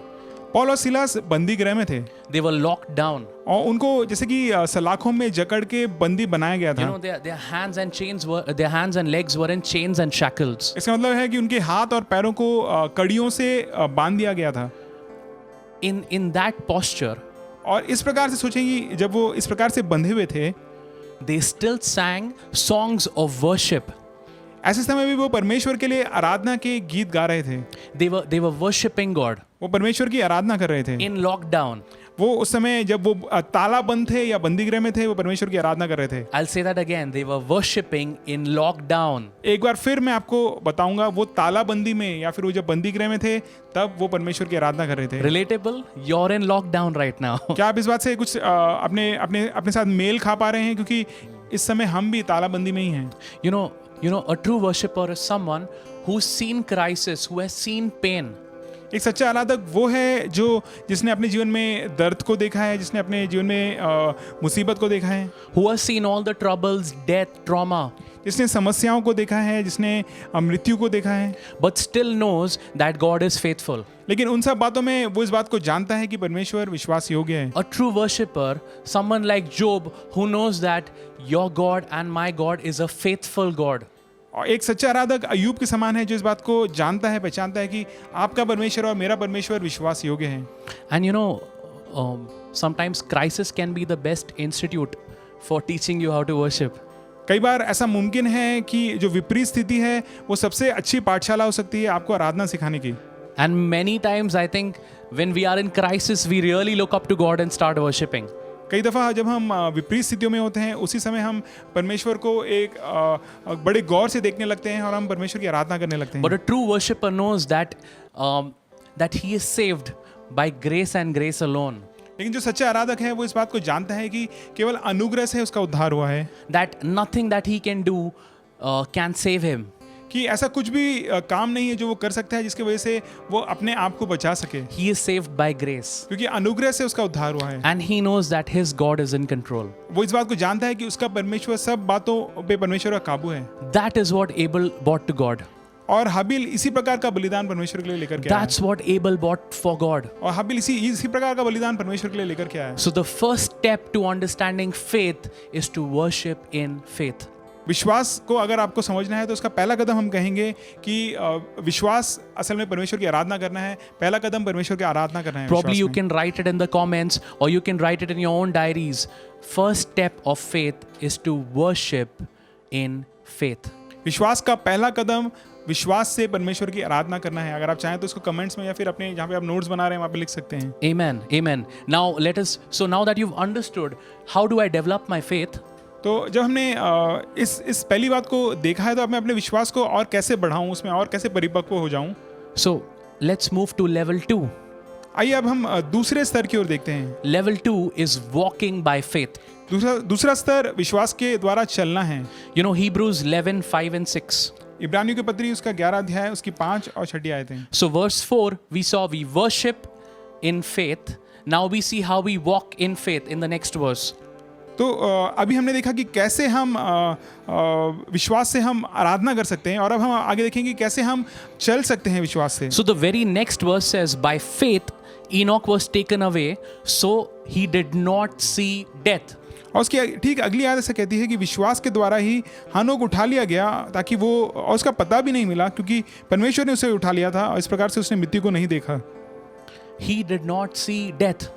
Paul और सिलास बंदी गृह में थे। They were locked down. और उनको जैसे कि सलाखों में जकड़ के बंदी बनाया गया था। You know, their hands and legs were in chains and shackles. इसका मतलब है कि उनके हाथ और पैरों को कड़ियों से बांध दिया गया था। In that posture, और इस प्रकार से सोचेंगे जब वो इस प्रकार से बंधे हुए थे, they still sang songs of worship. ऐसे समय में वो परमेश्वर के लिए आराधना के गीत गा रहे थे। They were worshiping God. वो परमेश्वर की आराधना कर रहे थे। In lockdown. वो उस समय जब वो ताला बंद थे या बंदीगृह में थे वो परमेश्वर की आराधना कर रहे थे। I'll say that again. They were worshiping in lockdown. एक बार फिर मैं आपको बताऊंगा, वो ताला बंदी में या फिर वो जब बंदीगृह में थे तब वो परमेश्वर की आराधना कर रहे थे। Relatable? You're in lockdown right now. क्या आप इस बात से कुछ अपने साथ मेल खा पा रहे हैं, क्योंकि इस समय हम भी ताला बंदी में ही हैं। You know, a true worshipper is someone who's seen crisis, who has seen pain. एक सच्चा आराधक वो है जो जिसने अपने जीवन में दर्द को देखा है, जिसने अपने जीवन में मुसीबत को देखा है, who has seen all the troubles, death, trauma, जिसने समस्याओं को देखा है, जिसने मृत्यु को देखा है, but still knows that God is faithful. लेकिन उन सब बातों में वो इस बात को जानता है कि परमेश्वर विश्वास योग्य है। A true worshipper, someone like Job, who knows that your God and my God is a faithful God. और एक सच्चा आराधक अय्यूब के समान है जो इस बात को जानता है, पहचानता है कि आपका परमेश्वर और मेरा परमेश्वर विश्वास योग्य है। And you know, sometimes crisis can be the best institute for teaching you how to worship. कई बार ऐसा मुमकिन है कि जो विपरीत स्थिति है वो सबसे अच्छी पाठशाला हो सकती है आपको आराधना सिखाने की। And many times I think when we are in crisis, we really look up to God and start worshiping. कई दफ़ा जब हम विपरीत स्थितियों में होते हैं उसी समय हम परमेश्वर को एक बड़े गौर से देखने लगते हैं और हम परमेश्वर की आराधना करने लगते But हैं। a true worshipper knows that he is saved by grace and grace alone. लेकिन जो सच्चा आराधक है वो इस बात को जानता है कि केवल अनुग्रह से उसका उद्धार हुआ है, That nothing that he can do can save him. कि ऐसा कुछ भी काम नहीं है जो वो कर सकता है जिसकी वजह से वो अपने आप को बचा सके, He is saved by grace. क्योंकि अनुग्रह से उसका उद्धार हुआ है। And he knows that his God is in control. वो इस बात को जानता है कि उसका परमेश्वर सब बातों पे परमेश्वर का काबू है। That is what Abel brought to God. और हाबिल इसी प्रकार का बलिदान परमेश्वर के लिए लेकर के आया है। That's what Abel brought for God. और हाबिल इसी प्रकार का बलिदान परमेश्वर के लिए लेकर के आया है। So the first step to understanding faith is to worship in faith. विश्वास को अगर आपको समझना है तो उसका पहला कदम हम कहेंगे कि विश्वास असल में परमेश्वर की आराधना करना है। पहला कदम परमेश्वर की आराधना करना है। Probably you विश्वास में। can write it in the comments or you can write it in your own diaries. First step of faith is to worship in faith. विश्वास का पहला कदम विश्वास से परमेश्वर की आराधना करना है। अगर आप चाहें तो इसको कमेंट्स में या फिर अपने जहाँ पे आप नोट्स बना रहे हैं वहाँ पे लिख सकते हैं। Amen. Amen. Now let us, so now that you've understood how do I develop my faith, तो जब हमने इस पहली बात को देखा है तो मैं अपने विश्वास को और कैसे बढ़ाऊं, उसमें और कैसे परिपक्व हो जाऊं। so let's move to level 2. आइए अब हम दूसरे स्तर की ओर देखते हैं। Level 2 is walking by faith. दूसरा स्तर विश्वास के द्वारा चलना है। You know, Hebrews 11, 5 and 6. इब्रानियों की पत्री उसका 11 अध्याय उसकी 5 और 6 आयतें। So verse 4, we saw we worship in faith. Now we see how we walk in faith in the next verse. तो अभी हमने देखा कि कैसे हम विश्वास से हम आराधना कर सकते हैं और अब हम आगे देखेंगे कैसे हम चल सकते हैं विश्वास से। So the very next verse says, by faith Enoch was taken away, so he did not see death. और उसकी ठीक अगली आयत ऐसा कहती है कि विश्वास के द्वारा ही हानोक उठा लिया गया ताकि वो, और उसका पता भी नहीं मिला क्योंकि परमेश्वर ने उसे उठा लिया था और इस प्रकार से उसने मृत्यु को नहीं देखा। He did not see death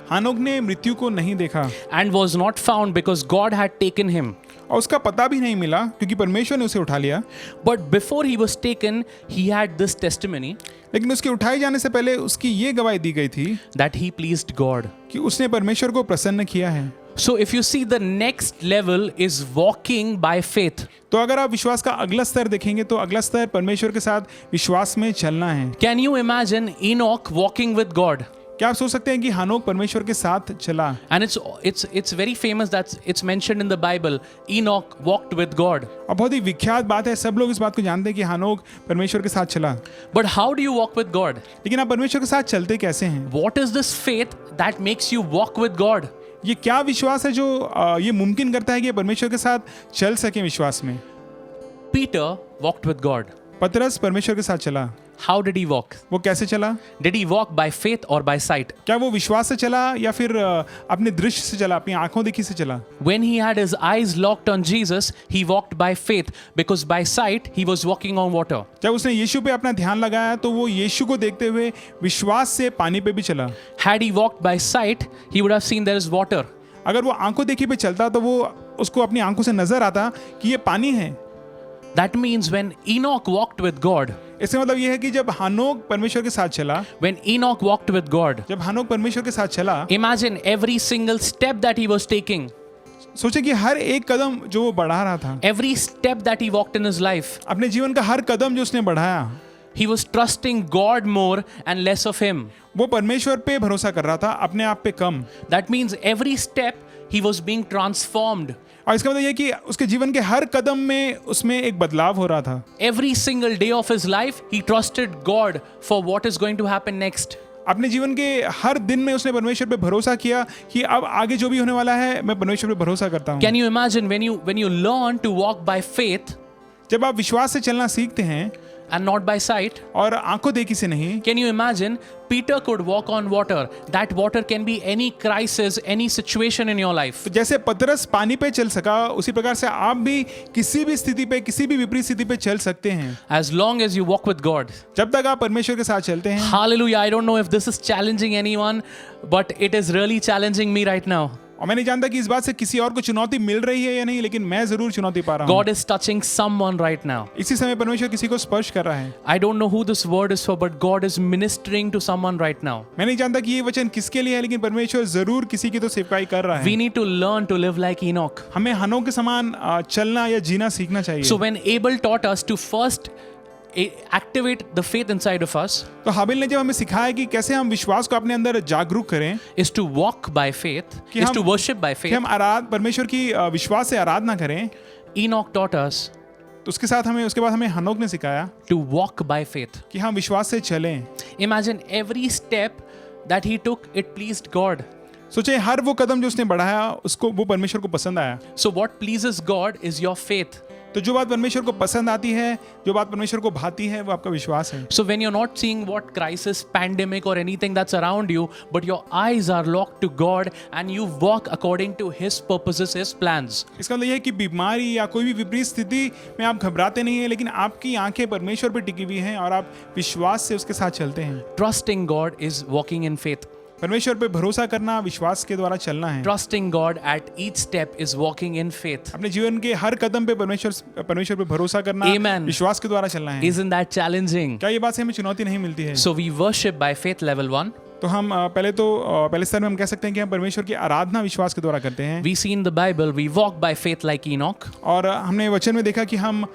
हानोक ने मृत्यु को नहीं देखा and was not found because God had taken him. और उसका पता भी नहीं मिला क्योंकि परमेश्वर ने उसे उठा लिया। But before he was taken, he had this testimony लेकिन उसके उठाए जाने से पहले उसकी ये गवाही दी गई थी that he pleased God. कि उसने परमेश्वर को प्रसन्न किया है। So if you see, the next level is walking by faith. तो अगर आप विश्वास का अगला स्तर देखेंगे तो अगला स्तर परमेश्वर के साथ विश्वास में चलना है। Can you imagine Enoch walking with God? क्या आप सोच सकते हैं कि हानोक परमेश्वर के साथ चला? And it's very famous that it's mentioned in the Bible. Enoch walked with God. और बहुत ही विख्यात बात है, सब लोग इस बात को जानते हैं कि हानोक परमेश्वर के साथ चला। But how do you walk with God? लेकिन आप परमेश्वर के साथ चलते कैसे हैं? What is this faith that makes you walk with God? ये क्या विश्वास है जो ये मुमकिन करता है कि परमेश्वर के साथ चल सके विश्वास में? Peter walked with God. पतरस परमेश्वर के साथ चला। How did he walk? वो कैसे चला? Did he walk by faith or by sight? क्या वो विश्वास से चला या फिर अपने दृश्य से चला, अपनी आंखों देखी से चला? When he had his eyes locked on Jesus, he walked by faith because by sight he was walking on water. जब उसने यीशु पे अपना ध्यान लगाया तो वो यीशु को देखते हुए विश्वास से पानी पे भी चला। Had he walked by sight, he would have seen there is water. अगर वो आंखों देखी पे चलता तो वो उसको अपनी आंखों से नजर आता कि ये पानी है। That means when Enoch walked with God, इसका मतलब ये है कि जब हानोक परमेश्वर के साथ चला, when Enoch walked with God, जब हानोक परमेश्वर के साथ चला, imagine every single step that he was taking, सोचे कि हर एक कदम जो वो बढ़ा रहा था, every step that he walked in his life, अपने जीवन का हर कदम जो उसने बढ़ाया, he was trusting God more and less of him. वो परमेश्वर पे भरोसा कर रहा था, अपने आप पे कम। That means every step he was being transformed. और इसका मतलब ये कि उसके जीवन के हर कदम में उसमें एक बदलाव हो रहा था। Every single day of his life, he trusted God for what is going to happen next. अपने जीवन के हर दिन में उसने परमेश्वर पे भरोसा किया कि अब आगे जो भी होने वाला है मैं परमेश्वर पे भरोसा करता हूँ। Can you imagine when you learn to walk by faith जब आप विश्वास से चलना सीखते हैं and not by sight? और आंखों देखी से नहीं, Can you imagine Peter could walk on water? That water can be any crisis, any situation in your life. तो जैसे पतरस पानी पे चल सका उसी प्रकार से आप भी किसी भी स्थिति पे, किसी भी विपरीत स्थिति पे चल सकते हैं As long as you walk with God. जब तक आप परमेश्वर के साथ चलते हैं। Hallelujah. I don't know if this is challenging anyone, but it is really challenging me right now. और मैं नहीं जानता कि इस बात से किसी और को चुनौती मिल रही है या नहीं, लेकिन मैं जरूर चुनौती पा रहा हूँ। God is touching someone right now. इसी समय परमेश्वर किसी को स्पर्श कर रहा है। I don't know who this word is for, but God is ministering to someone right now. मैं नहीं जानता कि ये वचन किसके लिए है, लेकिन परमेश्वर जरूर किसी की तो सेवकाई कर रहा We है। need to learn to live like Enoch. हमें हनोक के समान चलना या जीना सीखना चाहिए। So when Abel taught us to first activate the faith inside of us, तो हाबिल ने जब हमें सिखाया कि कैसे हम विश्वास को अपने अंदर जागरूक करें, is to walk by faith, कि is हम- to worship by कि faith. हम परमेश्वर की विश्वास से आराधना करें, Enoch taught us तो उसके बाद हमें हनोक ने सिखाया to walk by faith. कि हम विश्वास से चलें। Imagine every step that he took, it pleased God. सोचे हर वो कदम जो उसने बढ़ाया उसको वो परमेश्वर को पसंद आया। So what pleases God is your faith. तो जो बात परमेश्वर को पसंद आती है, जो बात परमेश्वर को भाती है, वो आपका विश्वास है। So when you're not seeing what crisis, pandemic or anything that's around you, but your eyes are locked to God and you walk according to His purposes, His plans. इसका मतलब यह है कि बीमारी या कोई भी विपरीत स्थिति में आप घबराते नहीं है, लेकिन आपकी आंखें परमेश्वर पर टिकी हुई हैं और आप विश्वास से उसके साथ चलते हैं। Trusting God is walking in faith. परमेश्वर पे भरोसा करना विश्वास के द्वारा चलना है। Trusting God at each step is walking in faith. अपने जीवन के हर कदम पे परमेश्वर पे भरोसा करना, Amen. विश्वास के द्वारा चलना है। Isn't that challenging? क्या ये बात से हमें चुनौती नहीं मिलती है? So we worship by faith level 1. तो हम पहले स्तर में हम कह सकते हैं कि हम परमेश्वर की आराधना विश्वास के द्वारा करते हैं। We see in the Bible, we walk by faith like Enoch. और हमने वचन में देखा कि हम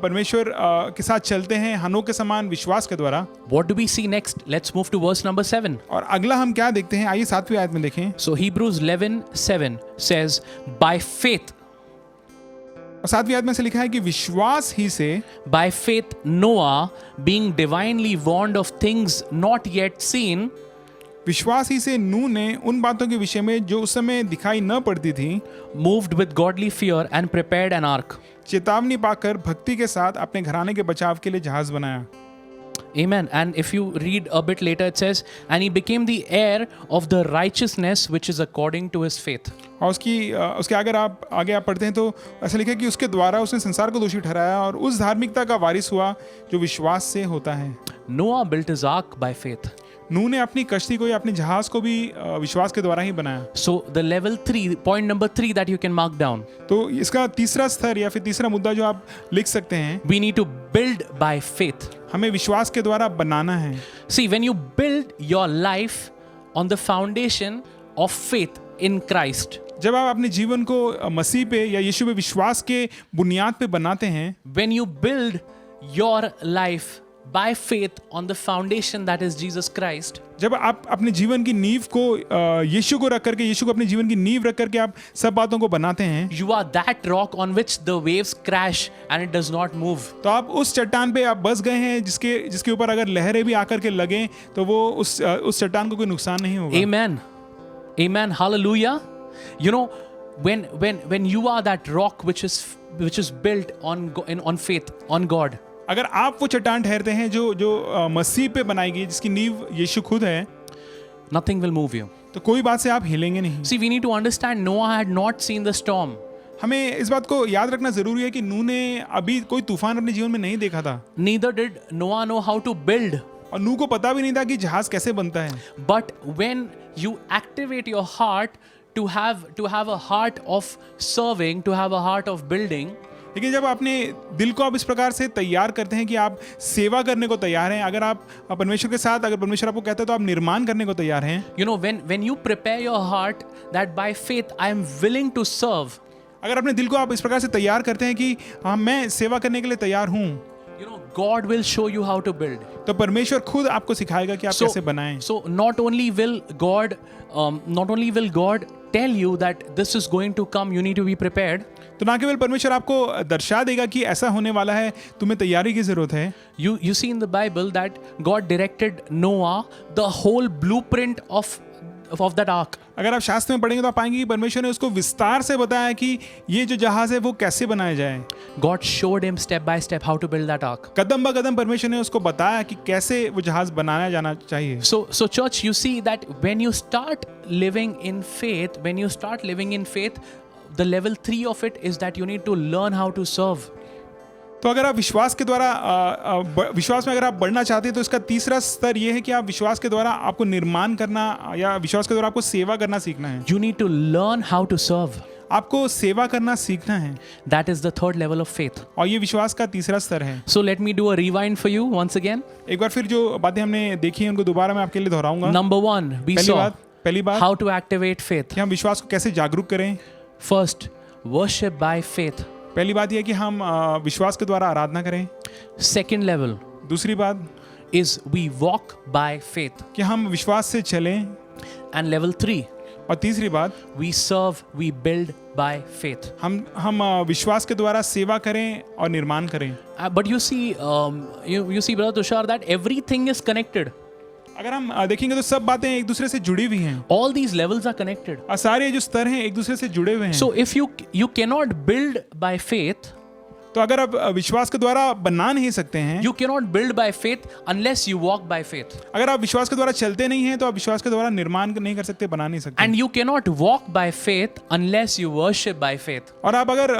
परमेश्वर के साथ चलते हैं हनोक के समान विश्वास के द्वारा। What do we see next? Let's move to verse number 7. और अगला हम क्या देखते हैं, आइए 7वीं आयत में देखें। So Hebrews 11:7 says, by faith, और 7वीं आयत में से लिखा है कि विश्वास ही से by faith Noah, being divinely warned of things not yet seen, विश्वास ही से नूह ने उन बातों के विषय में जो उस समय दिखाई न पड़ती थी, moved with godly fear and prepared an ark. चेतावनी पाकर भक्ति के साथ अपने घराने के बचाव के लिए जहाज बनाया। Amen. And if you read a bit later, it says, and he became the heir of the righteousness which is according to his faith. और उसके आगे आप पढ़ते हैं तो ऐसा लिखा है कि उसके द्वारा उसने संसार को दोषी ठहराया और उस धार्मिकता का वारिस हुआ जो विश्वास से होता है। Noah built his ark by faith. नूह ने अपनी कश्ती को या अपने जहाज को भी विश्वास के द्वारा ही बनाया। So the level 3, point number 3 that you can mark down. तो इसका तीसरा स्तर या फिर तीसरा मुद्दा जो आप लिख सकते हैं, We need to build by faith. हमें विश्वास के द्वारा बनाना है। See, when you build your life on the foundation of faith in Christ, जब आप अपने जीवन को मसीह पे या यीशु पे विश्वास के बुनियाद पे बनाते हैं, when you build your life by faith on the foundation that is Jesus Christ, जब आप अपने जीवन की नींव को यीशु को रख करके, यीशु को अपने जीवन की नींव रख करके आप सब बातों को बनाते हैं, you are that rock on which the waves crash and it does not move. तो आप उस चट्टान पे आप बस गए हैं जिसके ऊपर अगर लहरें भी आकर के लगें तो वो उस चट्टान को कोई नुकसान नहीं होगा। Amen. Amen. Hallelujah. You know, when you are that rock which is built on faith on God, अगर आप वो चट्टान ठहरते हैं जो मसीह पे बनाई गई, जिसकी नींव यीशु खुद है, nothing will move you. तो कोई बात से आप हिलेंगे नहीं। See, we need to understand Noah had not seen the storm. हमें इस बात को याद रखना जरूरी है कि नूह ने अभी कोई तूफान अपने जीवन में नहीं देखा था, Neither did Noah know how to build. और नूह को पता भी नहीं था कि जहाज कैसे बनता है। But when you activate your heart to have a heart of serving, to have a heart of building, लेकिन जब अपने दिल को आप इस प्रकार से तैयार करते हैं कि आप सेवा करने को तैयार हैं, अगर आप परमेश्वर के साथ, अगर परमेश्वर आपको कहता है तो आप निर्माण करने को तैयार हैं। you know, when you prepare your heart that by faith I am willing to serve, अगर अपने दिल को आप इस प्रकार से तैयार करते हैं कि हाँ मैं सेवा करने के लिए तैयार हूँ, you know, God will show you how to build. तो परमेश्वर खुद आपको सिखाएगा कि आप कैसे बनाएं। So not only will God tell you that this is going to come, you need to be prepared. तो ना केवल परमेश्वर आपको दर्शा देगा कि ऐसा होने वाला है, तुम्हें तैयारी की जरूरत है। You see in the Bible that God directed Noah the whole blueprint of that ark. अगर आप शास्त्र में पढ़ेंगे तो आप पाएंगे कि परमेश्वर ने उसको विस्तार से बताया कि ये जो जहाज है वो कैसे बनाया जाए। God showed him step by step how to build that ark. कदम ब कदम परमेश्वर ने उसको बताया कि कैसे वो जहाज बनाया जाना चाहिए। So church, you see that when you start living in faith, the level 3 of it is that you need to learn how to serve. तो अगर आप विश्वास के द्वारा विश्वास में अगर आप बढ़ना चाहते हैं तो इसका तीसरा स्तर ये है कि आप विश्वास के द्वारा आपको निर्माण करना या विश्वास के द्वारा आपको सेवा करना सीखना है। You need to learn how to serve. आपको सेवा करना सीखना है। That is the third level of faith. और ये विश्वास का तीसरा स्तर है। So let me do a rewind for you once again. एक बार फिर जो बातें हमने देखी हैं उनको दोबारा मैं आपके लिए दोहराऊंगा। Number 1, we saw पहली बात how to activate faith. कि हम विश्वास को कैसे जागरूक करें। First, worship by faith. पहली बात यह है कि हम विश्वास के द्वारा आराधना करें। Second level दूसरी बात is we walk by faith. कि हम विश्वास से चलें। And level 3, और तीसरी बात we serve, we build by faith. हम विश्वास के द्वारा सेवा करें और निर्माण करें। But you see, you see, Brother Tushar, that everything is connected. अगर हम देखेंगे तो सब बातें एक दूसरे से जुड़ी हुई हैं। All these levels are connected. और सारे जो स्तर हैं एक दूसरे से जुड़े हुए हैं। So if you cannot build by faith, तो अगर आप विश्वास के द्वारा बना नहीं सकते हैं, you cannot build by faith unless you walk by faith. अगर आप विश्वास के द्वारा चलते नहीं हैं तो आप विश्वास के द्वारा निर्माण नहीं कर सकते, बना नहीं सकते। And you cannot walk by faith unless you worship by faith. और आप अगर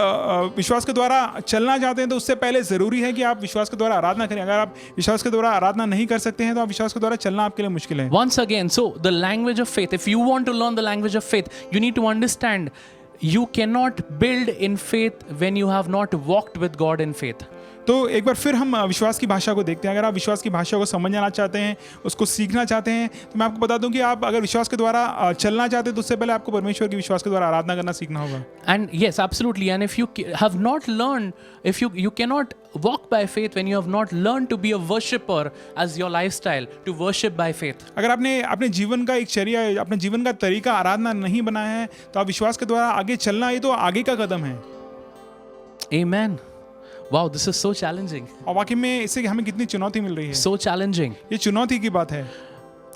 विश्वास के द्वारा चलना चाहते हैं तो उससे पहले जरूरी है कि आप विश्वास के द्वारा आराधना करें। अगर आप विश्वास के द्वारा आराधना नहीं कर सकते हैं तो आप विश्वास के द्वारा चलना आपके लिए मुश्किल है। Once again, so the language of faith, if you want to learn the language of faith, you need to understand you cannot build in faith when you have not walked with God in faith. तो एक बार फिर हम विश्वास की भाषा को देखते हैं। अगर आप विश्वास की भाषा को समझना चाहते हैं, उसको सीखना चाहते हैं, तो मैं आपको बता दूं कि आप अगर विश्वास के द्वारा चलना चाहते हैं तो उससे पहले आपको परमेश्वर की विश्वास के द्वारा आराधना करना सीखना होगा। And yes, absolutely. And if you have not learned, if you cannot walk by faith when you have not learned to be a worshipper as your lifestyle, to worship by faith. अगर आपने अपने जीवन का एक चर्या, अपने जीवन का तरीका आराधना नहीं बनाया है तो आप विश्वास के द्वारा आगे चलना ये तो आगे का कदम है। Amen. Wow, this is so challenging. और वाकई में इससे हमें कितनी चुनौती मिल रही है। So challenging. ये चुनौती की बात है।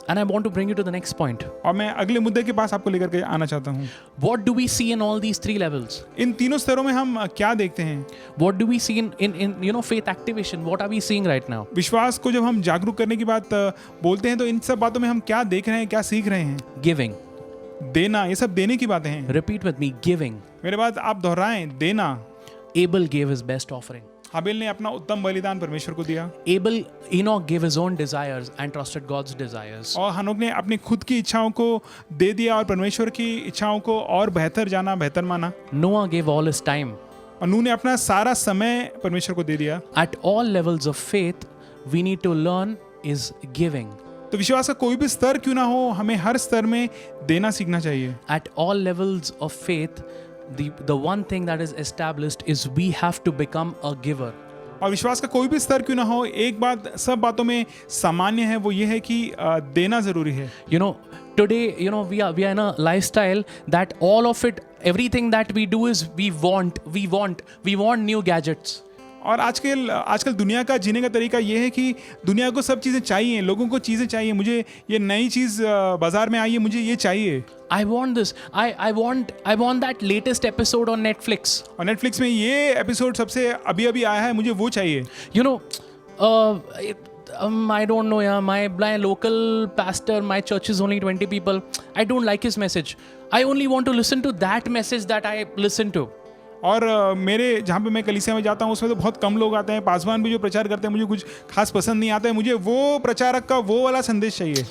And I want to bring you to the next point. और मैं अगले मुद्दे के पास आपको लेकर के आना चाहता हूँ। What do we see in all these 3 levels? इन तीनों स्तरों में हम क्या देखते हैं? What do we see in faith activation? What are we seeing right now? विश्वास को जब हम जागरूक करने की बात बोलते हैं तो इन सब बातों में हम क्या देख रहे हैं, क्या सीख रहे हैं? Giving. देना, ये सब देने की बातें हैं। Repeat with me, giving. मेरे बात आप दोहराएं, देना। Abel gave his best offering. हाबिल ने अपना उत्तम बलिदान परमेश्वर को दिया। Enoch gave his own desires and trusted God's desires. और हनोक ने अपनी खुद की इच्छाओं को दे दिया और परमेश्वर की इच्छाओं को और बेहतर जाना, बेहतर माना। Noah gave all his time. और नूह ने अपना सारा समय परमेश्वर को दे दिया। At all levels of faith, we need to learn is giving. तो विश्वास का कोई भी स्तर क्यों ना हो, हमें हर स्तर में देना सीखना चाहिए। At all levels of faith, the one thing that is established is we have to become a giver. और विश्वास का कोई भी स्तर क्यों ना हो, एक बात सब बातों में सामान्य है, वो ये है कि देना जरूरी है। You know, today, we are in a lifestyle that all of it, everything that we do is we want new gadgets. और आजकल दुनिया का जीने का तरीका ये है कि दुनिया को सब चीज़ें चाहिए, लोगों को चीज़ें चाहिए। मुझे ये नई चीज़ बाजार में आई है, मुझे ये चाहिए। I want this. I want that latest episode on Netflix. और Netflix में ये एपिसोड सबसे अभी आया है, मुझे वो चाहिए। You know, I don't know, yeah. My local pastor, my church is only 20 people. I don't like his message. I only want to listen to that message that I listen to. और मेरे जहाँ पे मैं कलीसिया में जाता हूँ उसमें तो बहुत कम लोग आते हैं। पासवान भी जो प्रचार करते हैं मुझे कुछ खास पसंद नहीं आता है। मुझे वो प्रचारक का वो वाला संदेश चाहिए।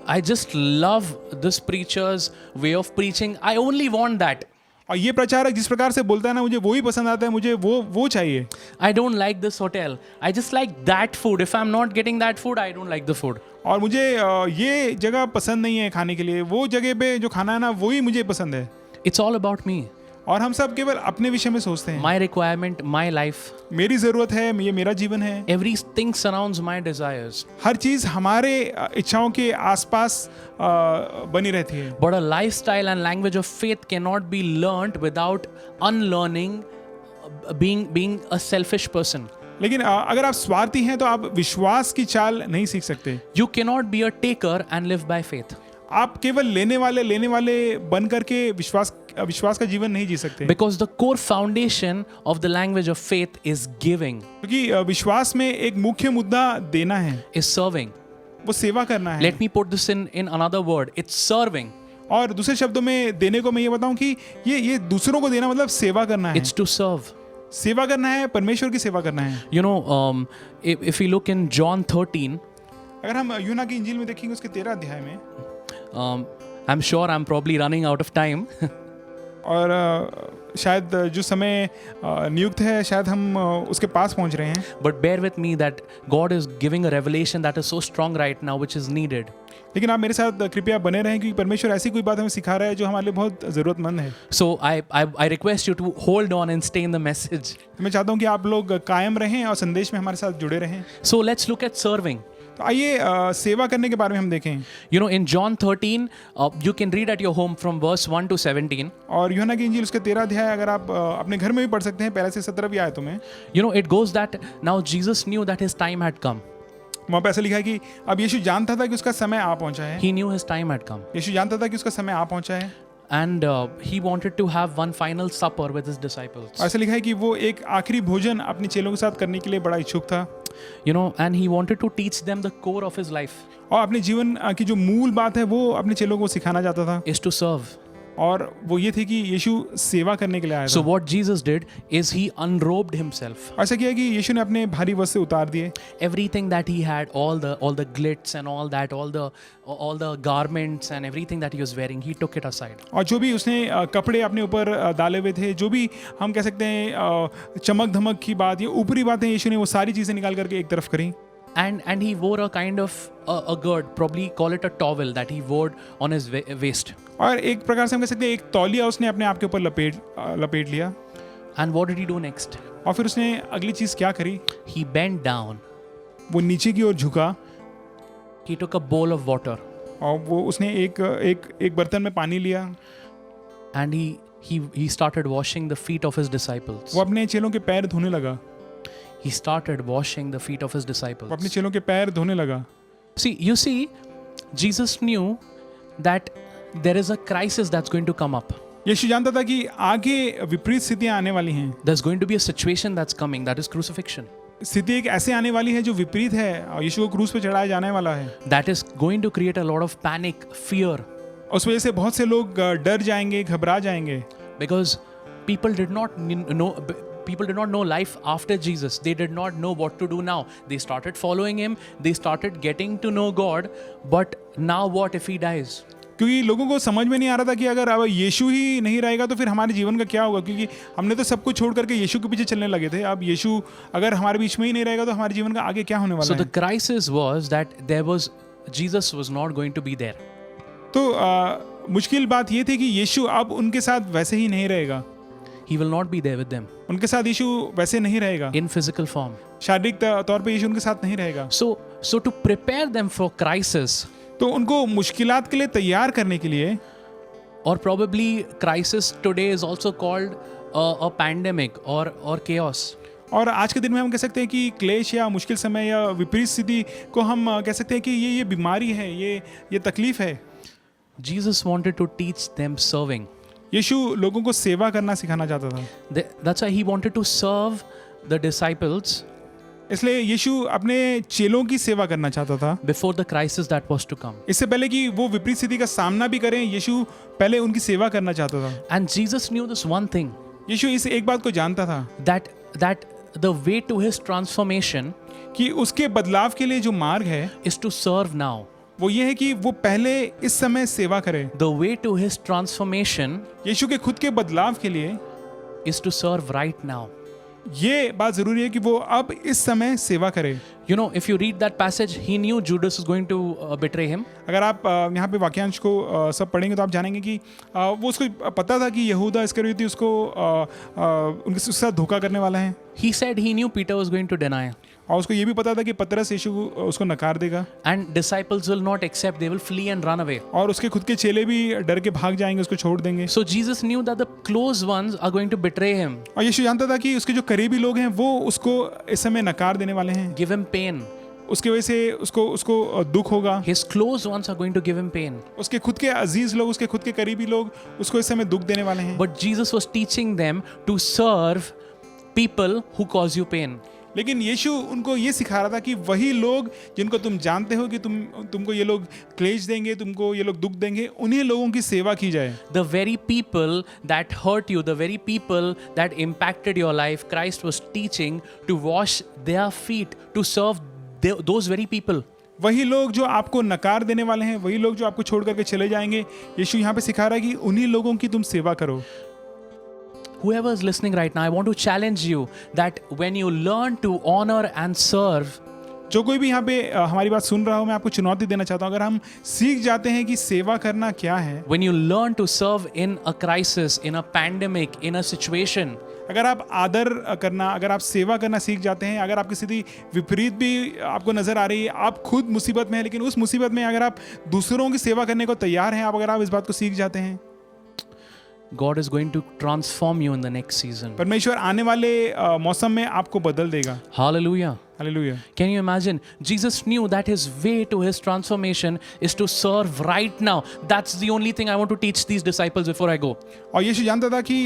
I just love this preacher's way of preaching. I only want that. और ये प्रचारक जिस प्रकार से बोलता है ना, मुझे वो ही पसंद आता है, मुझे वो चाहिए। I don't like this hotel. I just like that food. If I'm not getting that food, I don't like the food. और मुझे ये जगह पसंद नहीं है खाने के लिए, वो जगह पे जो खाना है ना वो ही मुझे पसंद है। It's all about me. और हम सब केवल अपने विषय में सोचते हैं। My requirement, my life, मेरी जरूरत है, ये मेरा जीवन है। everything surrounds my desires. हर चीज हमारे इच्छाओं के आसपास बनी रहती है। But a lifestyle and language of faith cannot be learned without unlearning being a selfish person. लेकिन अगर आप स्वार्थी हैं तो आप विश्वास की चाल नहीं सीख सकते। You cannot be a taker and live by faith. आप केवल लेने वाले बन करके विश्वास का जीवन नहीं जी सकते। Because the core foundation of the language of faith is giving, क्योंकि विश्वास में एक मुख्य मुद्दा देना है, is serving. वो सेवा करना है। Let me put this in another word. It's serving. और दूसरे शब्दों में देने को मैं ये बताऊं कि ये दूसरों को देना मतलब सेवा करना है। It's to serve. सेवा करना है, परमेश्वर की सेवा करना है। You know, if we look in John 13, अगर हम यूहन्ना की इंजील में देखेंगे उसके 13 अध्याय में, I'm sure I'm probably running out of time. और शायद जो समय नियुक्त है शायद हम उसके पास पहुंच रहे हैं। But bear with me that God is giving a revelation that is so strong right now, which is needed. लेकिन आप मेरे साथ कृपया बने रहें क्योंकि परमेश्वर ऐसी कोई बात हमें सिखा रहा है जो हमारे लिए बहुत ज़रूरतमंद है। So I request you to hold on and stay in the message. मैं चाहता हूँ कि आप लोग कायम रहें और संदेश में हमारे साथ जुड़े रहें। So let's look at serving. तो आइए सेवा करने के बारे में हम देखें। You know, in John 13, you can read at your home from verse 1 to 17. और यूहन्ना की इंजील उसके 13 अध्याय अगर आप अपने घर में भी पढ़ सकते हैं, पहले से 17वीं आयतों में। You know, it goes that now Jesus knew that his time had come. वहाँ पे ऐसा लिखा है कि अब यीशु जानता था कि उसका समय आ पहुंचा है। He knew his time had come. यीशु जानता था कि उसका समय आ पहुंचा है। And he wanted to have one final supper with his disciples. ऐसा लिखा है कि वो एक आखिरी भोजन अपने चेलों के साथ करने के लिए बड़ा इच्छुक था। You know, and he wanted to teach them the core of his life. और अपने जीवन की जो मूल बात है वो अपने चेलों को सिखाना चाहता था। Is to serve. और वो ये थी कि यीशु सेवा करने के लिए आया So था। what Jesus did is he unrobed himself. ऐसा किया कि यीशु ने अपने भारी वस्त्र उतार दिए। Everything that he had, all the glitz and all that, all the garments and everything that he was wearing, he took it aside. और जो भी उसने कपड़े अपने ऊपर डाले हुए थे, जो भी हम कह सकते हैं चमक धमक की बात, ये ऊपरी बातें यीशु ने वो सारी चीजें निकाल करके एक तरफ करी। And he wore a kind of a gird, probably call it a towel that he wore on his waist. और एक प्रकार से हम कह सकते हैं एक तौलिया उसने अपने आप के ऊपर लपेट लिया। And what did he do next? और फिर उसने अगली चीज क्या करी? He bent down. वो नीचे की ओर झुका He took a bowl of water. और वो उसने एक बर्तन में पानी लिया। And he started washing the feet of his disciples. वो अपने चेलों के पैर धोने लगा। He started washing the feet of his वो अपने disciples. चेलों के पैर धोने लगा। See, Jesus knew that there is a crisis that's going to come up. यीशु जानता था कि आगे विपरीत स्थितियां आने वाली हैं। There's going to be a situation that's coming, that is crucifixion. स्थिति एक ऐसे आने वाली है जो विपरीत है और यीशु को क्रूस पे चढ़ाया जाने वाला है। That is going to create a lot of panic, fear, उस वजह से बहुत से लोग डर जाएंगे, घबरा जाएंगे। because people did not know life after Jesus. They did not know what to do now. They started following him. They started getting to know God. But now what if he dies? क्योंकि लोगों को समझ में नहीं आ रहा था कि अगर अब यीशु ही नहीं रहेगा तो फिर हमारे जीवन का क्या होगा, क्योंकि हमने तो सब कुछ छोड़ करके यीशु के पीछे चलने लगे थे। अब यीशु अगर हमारे बीच में ही नहीं रहेगा तो हमारे जीवन का आगे क्या होने So वाला the crisis was that Jesus was not going to be there. है। तो मुश्किल बात ये थी कि यीशु अब उनके साथ वैसे ही नहीं रहेगा। He will not be there with them उनके साथ यीशु वैसे नहीं रहेगा। in physical form. शारीरिक तौर पे यीशु उनके साथ नहीं रहेगा। So to prepare them for crisis, तो उनको मुश्किलात के लिए तैयार करने के लिए, or probably crisis today is also called a pandemic or chaos. और आज के दिन में हम कह सकते हैं कि क्लेश या मुश्किल समय या विपरीत स्थिति को हम कह सकते हैं कि ये बीमारी है, ये तकलीफ है। Jesus wanted to teach them serving. यीशु लोगों को सेवा करना सिखाना चाहता था। That's why he wanted to serve the disciples इसलिए यीशु अपने चेलों की सेवा करना चाहता था before the crisis that was to come. इससे पहले कि वो विपरीत स्थिति का सामना भी करें, यीशु पहले उनकी सेवा करना चाहता था। And Jesus knew this one thing, यीशु इस एक बात को जानता था that the way to his transformation कि उसके बदलाव के लिए जो मार्ग है is to serve now. वो ये है कि वो पहले इस समय सेवा करे। The way to his transformation यीशु के खुद के बदलाव के लिए is to serve right now. ये बात जरूरी है कि वो अब इस समय सेवा करे। You know, if you read that passage, he knew Judas is going to betray him. अगर आप यहाँ पे वाक्यांश को सब पढ़ेंगे तो आप जानेंगे कि वो उसको पता था कि यहूदा इस्करियोती उसको उनके साथ धोखा करने वाला है। He said he knew Peter was going to deny. और उसको ये भी पता था कि पतरस यीशु उसको नकार देगा। And disciples will not accept, they will flee and run away. और उसके खुद के चेले भी डर के भाग जाएंगे, उसको छोड़ देंगे। So Jesus knew that the close ones are going to betray him, और यीशु जानता था कि उसके जो करीबी लोग हैं वो उसको इस समय नकार देने वाले हैं। give him pain. उसके वजह से उसको दुख होगा। His close ones are going to give him pain. उसके खुद के अजीज लोग, उसके खुद के करीबी लोग उसको इस समय दुख देने वाले हैं। But Jesus was teaching them to serve people who cause you pain. लेकिन यीशु उनको ये सिखा रहा था कि वही लोग जिनको तुम जानते हो कि तुमको ये लोग क्लेश देंगे, तुमको ये लोग दुख देंगे, उन्हीं लोगों की सेवा की जाए। The very people that hurt you, the very people that impacted your life, Christ was teaching to wash their feet, to serve those very people. वही लोग जो आपको नकार देने वाले हैं, वही लोग जो आपको छोड़ करके चले जाएंगे, यीशु यहाँ पे सिखा रहा है कि उन्हीं लोगों की तुम सेवा करो। Whoever is listening right now, I want to challenge you that when you learn to honor and serve, जो कोई भी यहाँ पे हमारी बात सुन रहा हो, मैं आपको चुनौती देना चाहता हूँ, अगर हम सीख जाते हैं कि सेवा करना क्या है, when you learn to serve in a crisis, in a pandemic, in a situation, अगर आप आदर करना, अगर आप सेवा करना सीख जाते हैं, अगर आपकी स्थिति विपरीत भी आपको नजर आ रही है, आप खुद मुसीबत में हैं, लेकिन उस मुसीबत में अगर आप दूसरों की सेवा करने को तैयार हैं, अगर आप इस बात को सीख जाते हैं, God is going to transform you in the next season. परमेश्वर आने वाले मौसम में आपको बदल देगा। Hallelujah. Hallelujah. Can you imagine? Jesus knew that his way to his transformation is to serve right now. That's the only thing I want to teach these disciples before I go. और यीशु जानता था कि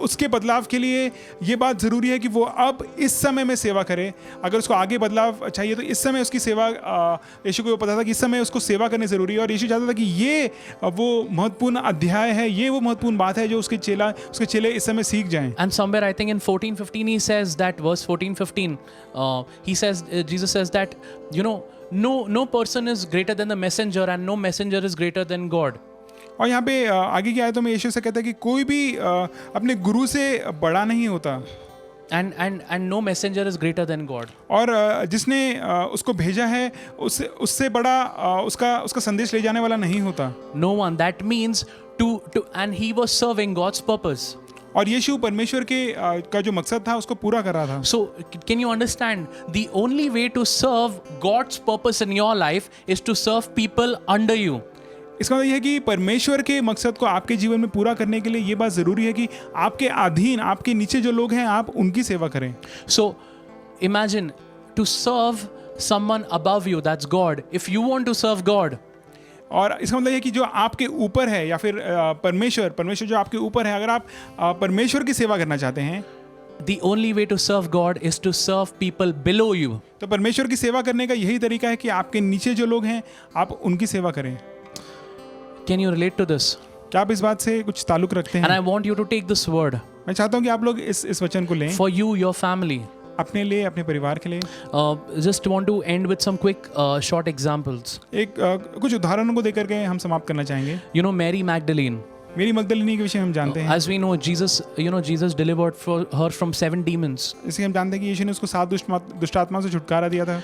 उसके बदलाव के लिए ये बात जरूरी है कि वो अब इस समय में सेवा करे। अगर उसको आगे बदलाव चाहिए तो इस समय उसकी सेवा, यीशु को पता था कि इस समय उसको सेवा करनी जरूरी है। और यीशु चाहता था कि ये वो महत्वपूर्ण अध्याय है, ये वो महत्वपूर्ण बात है जो उसके चेले इस समय सीख जाएं। And somewhere I think in 14:15 he says that, verse 14:15, he says, Jesus says that, you know, no person is greater than the messenger and no messenger is greater than God. और यहाँ पे आगे की आयतों में यीशु से कहता है कि कोई भी अपने गुरु से बड़ा नहीं होता। And no messenger is greater than God. और जिसने उसको भेजा है उससे बड़ा उसका संदेश ले जाने वाला नहीं होता। No one. That means to and he was serving God's purpose. और यीशु परमेश्वर के का जो मकसद था उसको पूरा कर रहा था। So can you understand? The only way to serve God's purpose in your life is to serve people under you. इसका मतलब यह है कि परमेश्वर के मकसद को आपके जीवन में पूरा करने के लिए ये बात जरूरी है कि आपके अधीन, आपके नीचे जो लोग हैं, आप उनकी सेवा करें। So imagine to serve someone above you, that's God. If you want to serve God, और इसका मतलब यह है कि जो आपके ऊपर है या फिर परमेश्वर जो आपके ऊपर है, अगर आप परमेश्वर की सेवा करना चाहते हैं, the only way to serve God is to serve people below you. तो परमेश्वर की सेवा करने का यही तरीका है कि आपके नीचे जो लोग हैं आप उनकी सेवा करें। Can you relate to this? क्या आप इस बात से कुछ ताल्लुक रखते And हैं? I want you to take this word मैं चाहता हूँ कि आप लोग इस वचन को लें for you, your family. अपने लिए, अपने परिवार के लिए। Just want to end with some quick short examples. एक कुछ उदाहरणों को देकर के हम समाप्त करना चाहेंगे। You know Mary Magdalene. मेरी मगदलिनी के विषय में हम जानते हैं। As we know, Jesus delivered her from 7 demons. इसलिए हम जानते हैं कि यीशु ने उसको 7 दुष्ट आत्माओं से छुटकारा दिया था।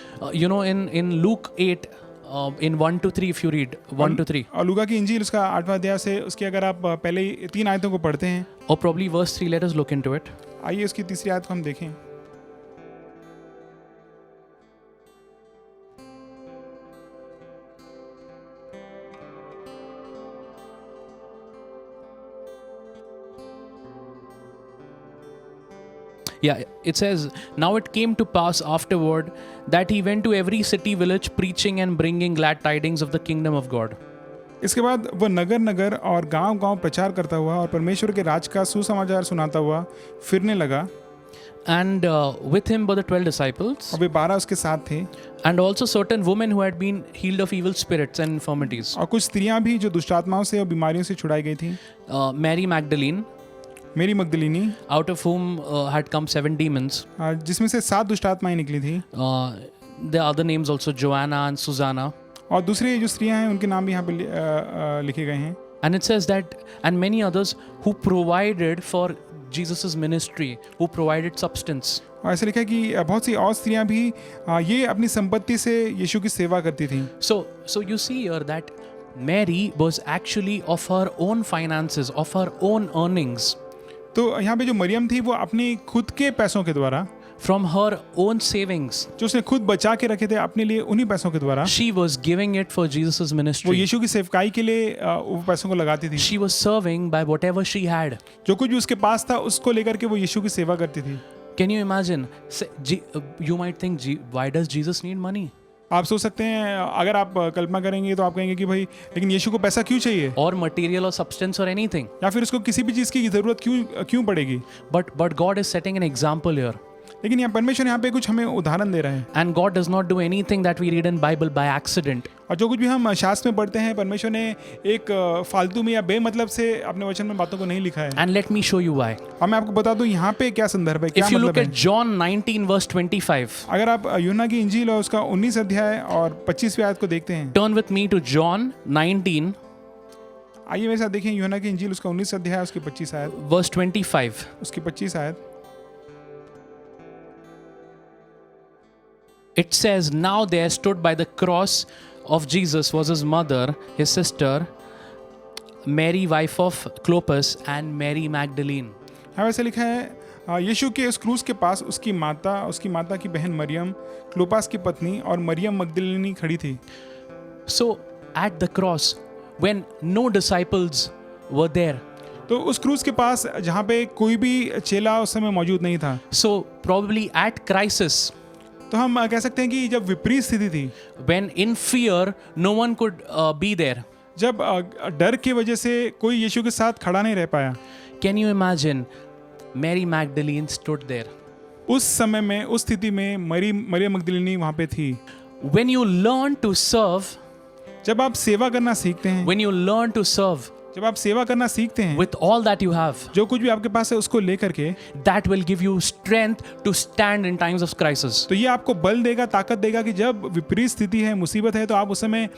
In Luke 8, in 1-3, if you read 1-3, और लूका की इंजील उसका 8वां अध्याय से उसकी अगर आप पहले 3 आयतों को पढ़ते हैं, or probably verse 3, let us look into it. आइए उसकी 3री आयत को हम देखें। Yeah, it says, now it came to pass afterward that he went to every city, village, preaching and bringing glad tidings of the kingdom of God. इसके बाद वह नगर नगर और गांव गांव प्रचार करता हुआ और परमेश्वर के राज का सुसमाचार सुनाता हुआ फिरने लगा। And with him were the 12 disciples, और वे 12 उसके साथ थे, and also certain women who had been healed of evil spirits and infirmities. और कुछ स्त्रियां भी जो दुष्ट आत्माओं से और बीमारियों से छुड़ाई गई थी। Mary Magdalene, मेरी मगदलिनी, out of whom had come 7 demons. जिसमें से 7 दुष्ट आत्माएं निकली थी। There are other names also, Joanna and Susanna. और दूसरी जो स्त्रियां हैं उनके नाम भी यहाँ पे लिखे गए हैं। And it says that, and many others who provided for Jesus' ministry, who provided substance. और ऐसे लिखा है कि बहुत सी और स्त्रियां भी ये अपनी संपत्ति से यीशु की सेवा करती थीं। So you see here that Mary was actually of her own finances, of her own earnings, तो यहाँ पे जो मरियम थी वो अपनी खुद के पैसों के द्वारा, from her own savings, जो उसने खुद बचा के रखे थे अपने लिए, उन्हीं पैसों के द्वारा she was giving it for Jesus' वो ministry. यीशु की सेवकाई के लिए वो पैसों को लगाती थी। She was serving by whatever she had. जो कुछ भी उसके पास था उसको लेकर के वो यीशु की सेवा करती थी। Can you imagine? You might think, why does Jesus need money? आप सोच सकते हैं, अगर आप कल्पना करेंगे तो आप कहेंगे कि भाई लेकिन यीशु को पैसा क्यों चाहिए, Or material or substance or anything. या फिर उसको किसी भी चीज़ की ज़रूरत क्यों पड़ेगी। But God is setting an example here. लेकिन यहाँ परमेश्वर यहाँ पे कुछ हमें उदाहरण दे रहे हैं। And God does not do anything that we read in Bible by accident. और जो कुछ भी हम शास्त्र में पढ़ते हैं, परमेश्वर ने एक फालतू में या बेमतलब से अपने वचन में बातों को नहीं लिखा है। And let me show you why. और मैं आपको बता दूं यहाँ पे क्या संदर्भ है, क्या If you मतलब look है। at John 19 verse 25, अगर आप यूहन्ना की इंजील और उसका 19 अध्याय और 25वीं आयत को देखते हैं, turn with me to John 19 आइए मेरे साथ देखें यूहन्ना की इंजील उसका 19 अध्याय उसकी 25 आयत, verse 25. उसकी 25 आयत। It says, now there stood by the cross of Jesus was his mother, his sister, Mary, wife of Clopas, and Mary Magdalene. हाँ वैसे लिखा है, यीशु के उस क्रूस के पास उसकी माता की बहन मरियम, क्लोपास की पत्नी और मरियम मगदलिनी खड़ी थी। So at the cross, when no disciples were there, तो उस क्रूस के पास जहाँ पे कोई भी चेला उस समय मौजूद नहीं था, so probably at crisis, तो हम कह सकते हैं कि जब विपरीत स्थिति थी, when in fear no one could be there. जब डर की वजह से कोई यीशु के साथ खड़ा नहीं रह पाया, Can you imagine? Mary Magdalene stood there. उस समय में, उस स्थिति में मरियम मगदलिनी वहाँ पे थी। When you learn to serve, जब आप सेवा करना सीखते हैं, when you learn to serve जब आप सेवा करना सीखते हैं, with all that you have, जो कुछ भी आपके पास है उसको लेकर के, that will give you strength to stand in times of crisis. तो ये आपको बल देगा, ताकत देगा कि जब विपरीत स्थिति है, मुसीबत है, तो आप उस समय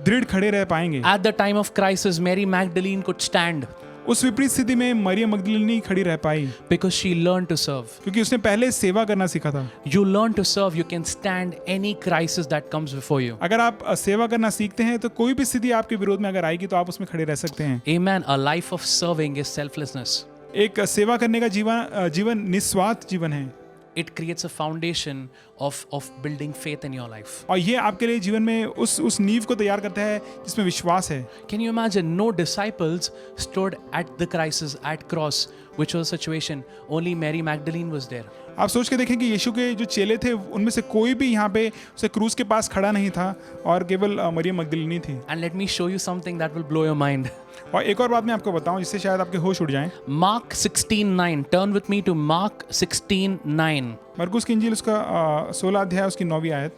दृढ़ खड़े रह पाएंगे। At the time of crisis, Mary Magdalene could stand उस विपरीत स्थिति में मरियम मगदलिनी खड़ी रह पाई, because she learned to serve. क्योंकि उसने पहले सेवा करना सीखा था। You learn to serve, you can stand any crisis that comes before you. अगर आप सेवा करना सीखते हैं तो कोई भी स्थिति आपके विरोध में अगर आएगी तो आप उसमें खड़े रह सकते हैं। Amen. A life of serving is selflessness. एक सेवा करने का जीवन निस्वार्थ जीवन है, It creates a foundation of building faith in your life. और ये आपके लिए जीवन में उस नींव को तैयार करता है जिसमें विश्वास है। Can you imagine? No disciples stood at the crisis, at cross, which was a situation. Only Mary Magdalene was there. आप सोच के देखें कि यीशु के जो चेले थे उनमें से कोई भी यहाँ पे उसे क्रूस के पास खड़ा नहीं था और केवल मरियम मगदलिनी थी। And let me show you something that will blow your mind. और एक और बात मैं आपको बताऊं जिससे शायद आपके होश उड़ जाएं। Mark 16:9. Turn with me to Mark 16:9. मरकुस की इंजील उसका 16 अध्याय उसकी 9वीं आयत।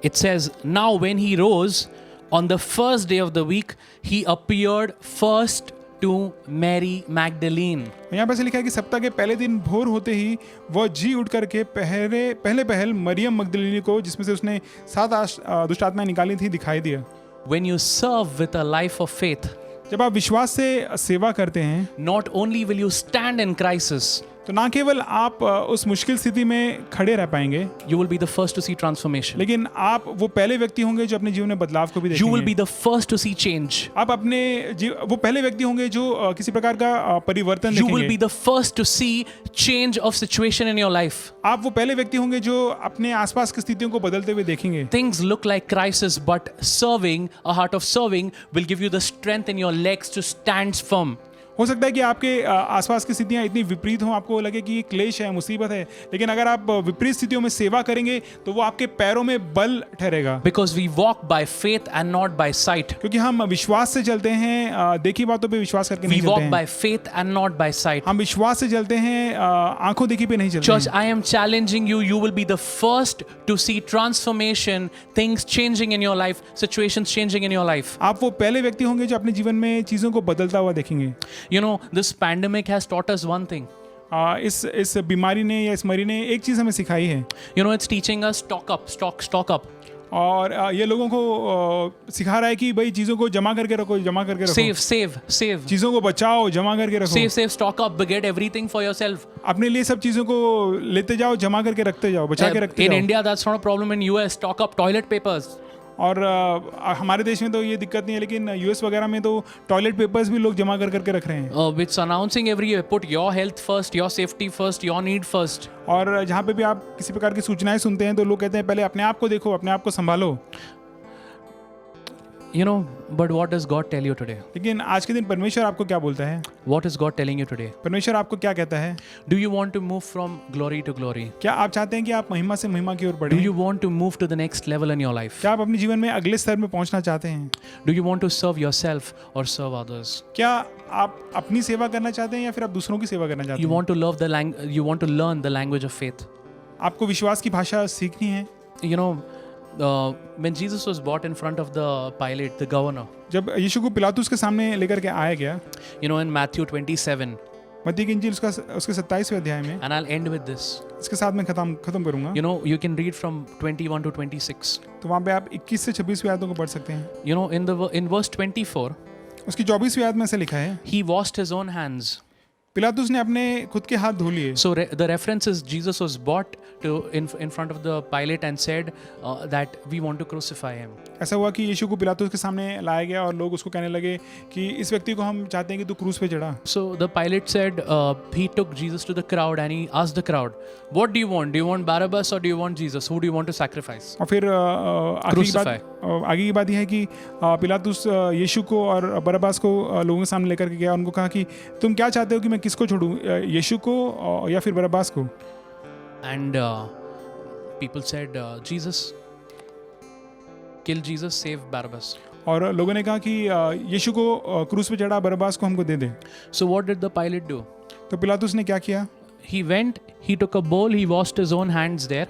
It says, now when he rose on the first day of the week, he appeared first to Mary Magdalene. यहाँ पे से लिखा है कि सप्ताह के पहले दिन भोर होते ही वह जी उठ करके पहल मरियम मगदलिनी को, जिसमें से उसने 7 दुष्ट आत्माएं निकाली थी, दिखाई दिया। When you serve with a life of faith, जब आप विश्वास से सेवा करते हैं, not only will you stand in crisis, तो ना केवल आप उस मुश्किल स्थिति में खड़े रह पाएंगे, you will be the first to see transformation. लेकिन आप वो पहले व्यक्ति होंगे जो अपने जीवन में बदलाव को भी You will देखेंगे। be the first to see change. आप वो पहले व्यक्ति होंगे जो किसी प्रकार का परिवर्तन You will be देखेंगे। the first to see change of situation in your life. आप वो पहले व्यक्ति होंगे जो अपने आसपास की स्थितियों को बदलते हुए देखेंगे। Things look like crisis, but serving, a heart of serving, will give you the strength in your legs to stand firm. हो सकता है कि आपके आसपास की स्थितियां इतनी विपरीत हों, आपको लगे कि ये क्लेश है, मुसीबत है, लेकिन अगर आप विपरीत स्थितियों में सेवा करेंगे तो वो आपके पैरों में बल ठहरेगा। Because we walk by faith and not by sight. क्योंकि हम विश्वास से चलते हैं, देखी बातों पे विश्वास करके We नहीं walk चलते by हैं। faith and not by sight. हम विश्वास से चलते हैं, आंखों देखी पे नहीं चलते Church, हैं। I am challenging you. You will be the first to see transformation, things changing in your life, situations changing in your life. आप वो पहले व्यक्ति होंगे जो अपने जीवन में चीजों को बदलता हुआ देखेंगे। You know, this pandemic has taught us one thing. इस बीमारी ने या इस मरी ने एक चीज़ हमें सिखाई है, You know, it's teaching us stock up. और ये लोगों को सिखा रहा है कि भाई चीज़ों को जमा करके रखो, जमा करके रखो, Save. चीज़ों को बचाओ, जमा करके रखो, Save, stock up, get everything for yourself. अपने लिए सब चीज़ों को लेते जाओ, जमा करके रखते जाओ, बचा के रखते In जाओ। India, that's not a problem. In US, stock up toilet papers. और हमारे देश में तो ये दिक्कत नहीं है, लेकिन यूएस वगैरह में तो टॉयलेट पेपर्स भी लोग जमा कर करके रख रहे हैं। Which announcing every year, put your health first, your safety first, your need first. और जहाँ पे भी आप किसी प्रकार की सूचनाएं सुनते हैं तो लोग कहते हैं पहले अपने आप को देखो, अपने आप को संभालो। You know, but what does God tell you today? लेकिन आज के दिन परमेश्वर आपको क्या बोलता है? What is God telling you today? परमेश्वर आपको क्या कहता है? Do you want to move from glory to glory? क्या आप चाहते हैं कि आप महिमा से महिमा की ओर Do बढ़ें? you want to move to the next level in your life? क्या आप अपने जीवन में अगले स्तर में पहुंचना चाहते हैं? Do you want to serve yourself or serve others? क्या आप अपनी सेवा करना चाहते हैं या फिर आप दूसरों की सेवा करना चाहते You हैं? want to you want to learn the language of faith. आपको विश्वास की भाषा सीखनी है। You know, when Jesus was brought in front of the Pilate, the governor, जब यीशु को पिलातुस के सामने लेकर के आया गया, you know, in Matthew 27, मत्ती की इंजील उसके 27वें अध्याय में, and I'll end with this. इसके साथ मैं खत्म करूंगा। You know, you can read from 21 to 26. तो वहाँ पे आप 21 से 26वीं आयतों को पढ़ सकते हैं। You know, in verse 24, उसकी 24वीं आयत में से लिखा है, he washed his own hands. पिलातुस ने अपने खुद के हाथ धो लिए। So the reference is Jesus was brought to in front of the Pilate and said that we want to crucify him. ऐसा हुआ कि यीशु को पिलातुस के सामने लाया गया और लोग उसको कहने लगे कि इस व्यक्ति को हम चाहते हैं कि तू क्रूस पे चढ़ा। So the Pilate said, he took Jesus to the crowd and he asked the crowd, what do you want? Do you want Barabbas or do you want Jesus? Who do you want to sacrifice? और फिर आगे की बात यह है कि पिलातुस यीशु को और बरअब्बास को लोगों के सामने लेकर के गया। उनको कहा कि तुम क्या चाहते हो कि मैं किसको छोड़ूं, यीशु को या फिर बरअब्बास को? And people said, Jesus, kill Jesus, save Barabbas. और लोगों ने कहा कि यीशु को क्रूस पे चढ़ा, बरअब्बास को हमको दे दे। So what did the Pilate do? तो पिलातुस ने क्या किया? He went, he took a bowl, he washed his own hands there.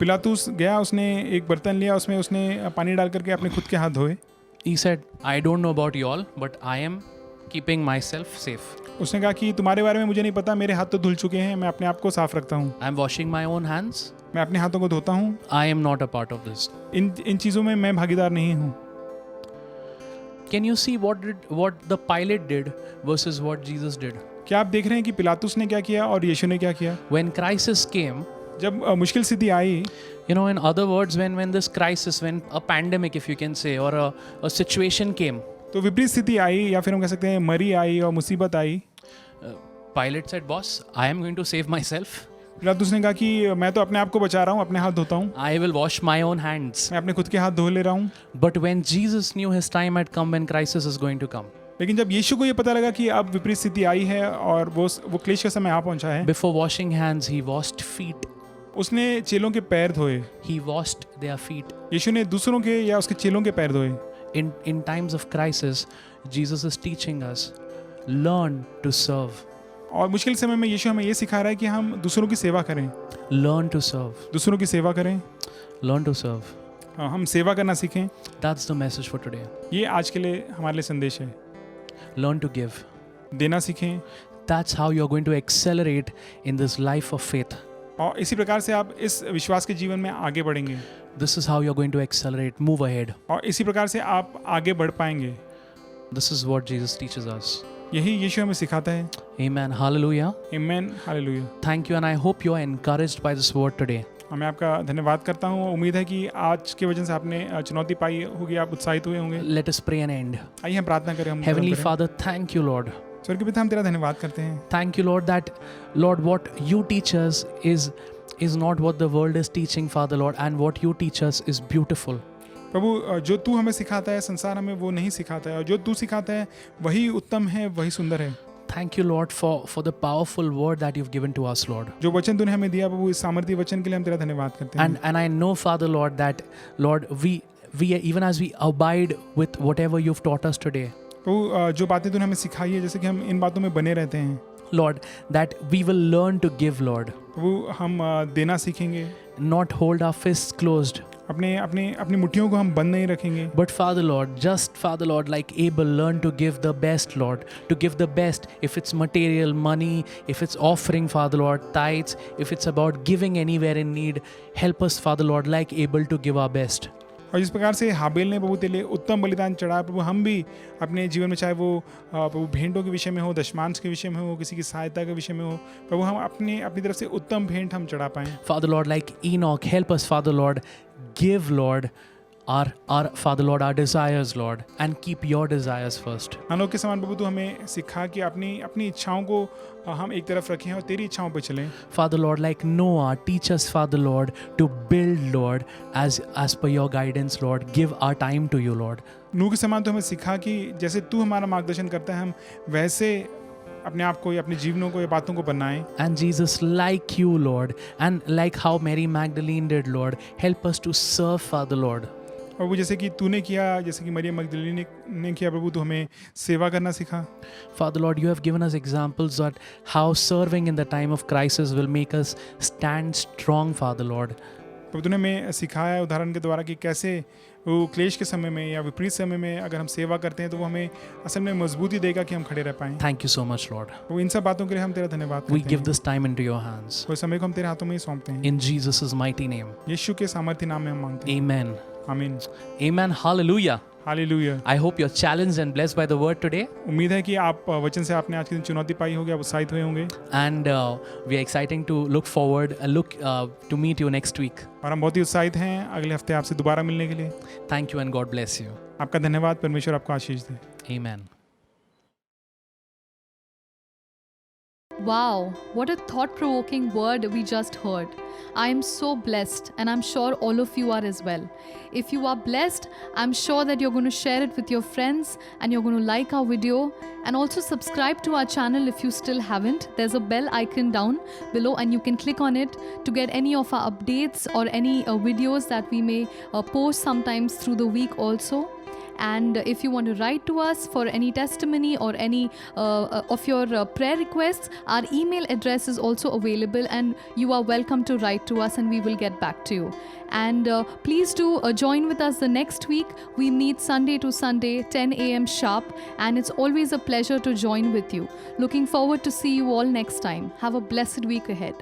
पिलातुस गया, उसने एक बर्तन लिया, उसमें उसने पानी डाल करके अपने खुद के हाथ धोए। He said, I don't know about you all, but I am keeping myself safe. उसने कहा कि तुम्हारे बारे में मुझे नहीं पता, मेरे हाथ तो धुल चुके हैं, मैं अपने आप को साफ रखता हूँ, I'm washing my own hands. मैं अपने हाथों को धोता हूँ। I am not a part of this. इन चीज़ों में मैं भागीदार नहीं हूँ। Can you see what the Pilate did versus what Jesus did? क्या आप देख रहे हैं कि पिलातुस ने क्या किया और यीशु ने क्या किया? When crisis came, जब मुश्किल स्थिति आई, you know, in other words, when this crisis, when a pandemic, if you can say, or a situation came, तो विपरीत स्थिति आई या फिर हम कह सकते हैं मरी आई और मुसीबत आई। Pilate said, boss, I am going to save myself. पिलातुस ने कहा कि मैं तो अपने आप को बचा रहा हूँ, अपने हाथ धोता हूँ, I will wash my own hands. मैं अपने खुद के हाथ धो ले रहा हूँ। But when Jesus knew his time had come, when crisis is going to come, लेकिन जब यीशु को ये पता लगा कि अब विपरीत स्थिति आई है और वो क्लेश का समय आ पहुंचा है, before washing hands, he washed feet. उसने चेलों के पैर धोए। He washed their feet. यीशु ने दूसरों के या उसके चेलों के पैर धोए। In times of crisis, Jesus is teaching us, learn to serve. और मुश्किल समय में यीशु हमें ये सिखा रहा है कि हम दूसरों की सेवा करें, Learn to serve. दूसरों की सेवा करें, Learn to serve. हम सेवा करना सीखें। That's the message for today. ये आज के लिए हमारे लिए संदेश है। Learn to give. देना सीखें, That's how you're going to accelerate in this life of faith. और इसी प्रकार से आप इस विश्वास के जीवन में आगे बढ़ेंगे, This is how you're going to accelerate, move ahead. और इसी प्रकार से आप आगे बढ़ पाएंगे। This is what Jesus teaches us. यही यीशु हमें सिखाता है। Amen. Hallelujah. आमीन, hallelujah. Thank you, and I hope you are encouraged by this word today. मैं आपका धन्यवाद करता हूँ। उम्मीद है कि आज के वजन से आपने चुनौती पाई होगी, आप उत्साहित हुए होंगे। Let us pray and end. आइए हम प्रार्थना करें। हम Heavenly Father, thank you, Lord. स्वर्गीय पिता, हम तेरा धन्यवाद करते हैं। Thank you, Lord, that, Lord, what you teach us is not what the world is teaching, Father, Lord, and what you teach us is beautiful. प्रभु, जो तू हमें सिखाता है संसार हमें वो नहीं सिखाता है, और जो तू सिखाता है वही उत्तम है, वही सुंदर है। Thank you, Lord, for the powerful word that you've given to us, Lord. जो वचन तूने हमें दिया प्रभु, इस सामर्थ्य वचन के लिए हम तेरा धन्यवाद करते हैं। And I know, Father, Lord, that, Lord, we even as we abide with whatever you've taught us today, प्रभु, जो बातें तूने हमें सिखाई है, जैसे कि हम इन बातों में बने रहते हैं, Lord, that we will learn to give, Lord. प्रभु, हम देना सीखेंगे। not hold our fists closed. अपनी मुट्ठियों को हम बंद नहीं रखेंगे. But Father Lord, just Father Lord, like Abel, learn to give the best, Lord, to give the best. If it's material, money, if it's offering, Father Lord, tithes, if it's about giving anywhere in need, help us, Father Lord, like Abel, to give our best. और जिस प्रकार से हाबिल ने प्रभु तेरे लिए उत्तम बलिदान चढ़ाया, प्रभु हम भी अपने जीवन में, चाहे वो प्रभु भेंटों के विषय में हो, दशमांश के विषय में हो, किसी की सहायता के विषय में हो, प्रभु हम अपनी तरफ से उत्तम भेंट हम चढ़ा पाएं. Father Lord, like Enoch, help us, Father Lord, give, Lord, our Father Lord, our desires, Lord, and keep your desires first. अनोख के समान प्रभु तू हमें सिखा कि अपनी इच्छाओं को हम एक तरफ रखें और तेरी इच्छाओं पर चलें. Father Lord, like Noah, teach us, Father Lord, to build, Lord, as per your guidance, Lord. Give our time to you, Lord. नूह के समान तो हमें सिखा कि जैसे तू हमारा मार्गदर्शन करता है, हम वैसे अपने आप को या अपने जीवनों को या बातों को बनाएं. And Jesus, like you, Lord, and like how Mary Magdalene did, Lord, help us to serve, Father Lord. और वो जैसे कि तूने किया, जैसे कि मरियम मगदलीनी ने किया, प्रभु तू हमें सेवा करना सिखा. Father Lord, you have given us examples that how serving in the time of crisis will make us stand strong, Father Lord. प्रभु तूने हमें सिखाया उदाहरण के द्वारा कि कैसे वो क्लेश के समय में या विपरीत समय में अगर हम सेवा करते हैं तो वो हमें असल में मजबूती देगा कि हम खड़े रह पाएं. Thank you so much, Lord. वो इन सब बातों के लिए हम तेरा धन्यवाद We करते give हैं. this time into your hands. वो समय को हम तेरे हाथों में ही सौंपते हैं. In Jesus' mighty name. यीशु के सामर्थ्य नाम में हम मांगते हैं. Amen. आमीन. Amen. Hallelujah. Hallelujah. I hope you're challenged and blessed by the word today. उम्मीद है कि आप वचन से आपने आज के दिन चुनौती पाई होगी, आप उत्साहित हुए होंगे. And we are exciting to look forward, to meet you next week. और हम बहुत ही उत्साहित हैं अगले हफ्ते आपसे दोबारा मिलने के लिए. Thank you and God bless you. आपका धन्यवाद. परमेश्वर आपको आशीष दे. Amen. Wow, what a thought provoking word we just heard. I am so blessed, and I'm sure all of you are as well. If you are blessed, I'm sure that you're going to share it with your friends and you're going to like our video and also subscribe to our channel if you still haven't. There's a bell icon down below and you can click on it to get any of our updates or any videos that we may post sometimes through the week also. And if you want to write to us for any testimony or any of your prayer requests, our email address is also available and you are welcome to write to us and we will get back to you. And please do join with us the next week. We meet Sunday to Sunday, 10 a.m. sharp, and it's always a pleasure to join with you. Looking forward to see you all next time. Have a blessed week ahead.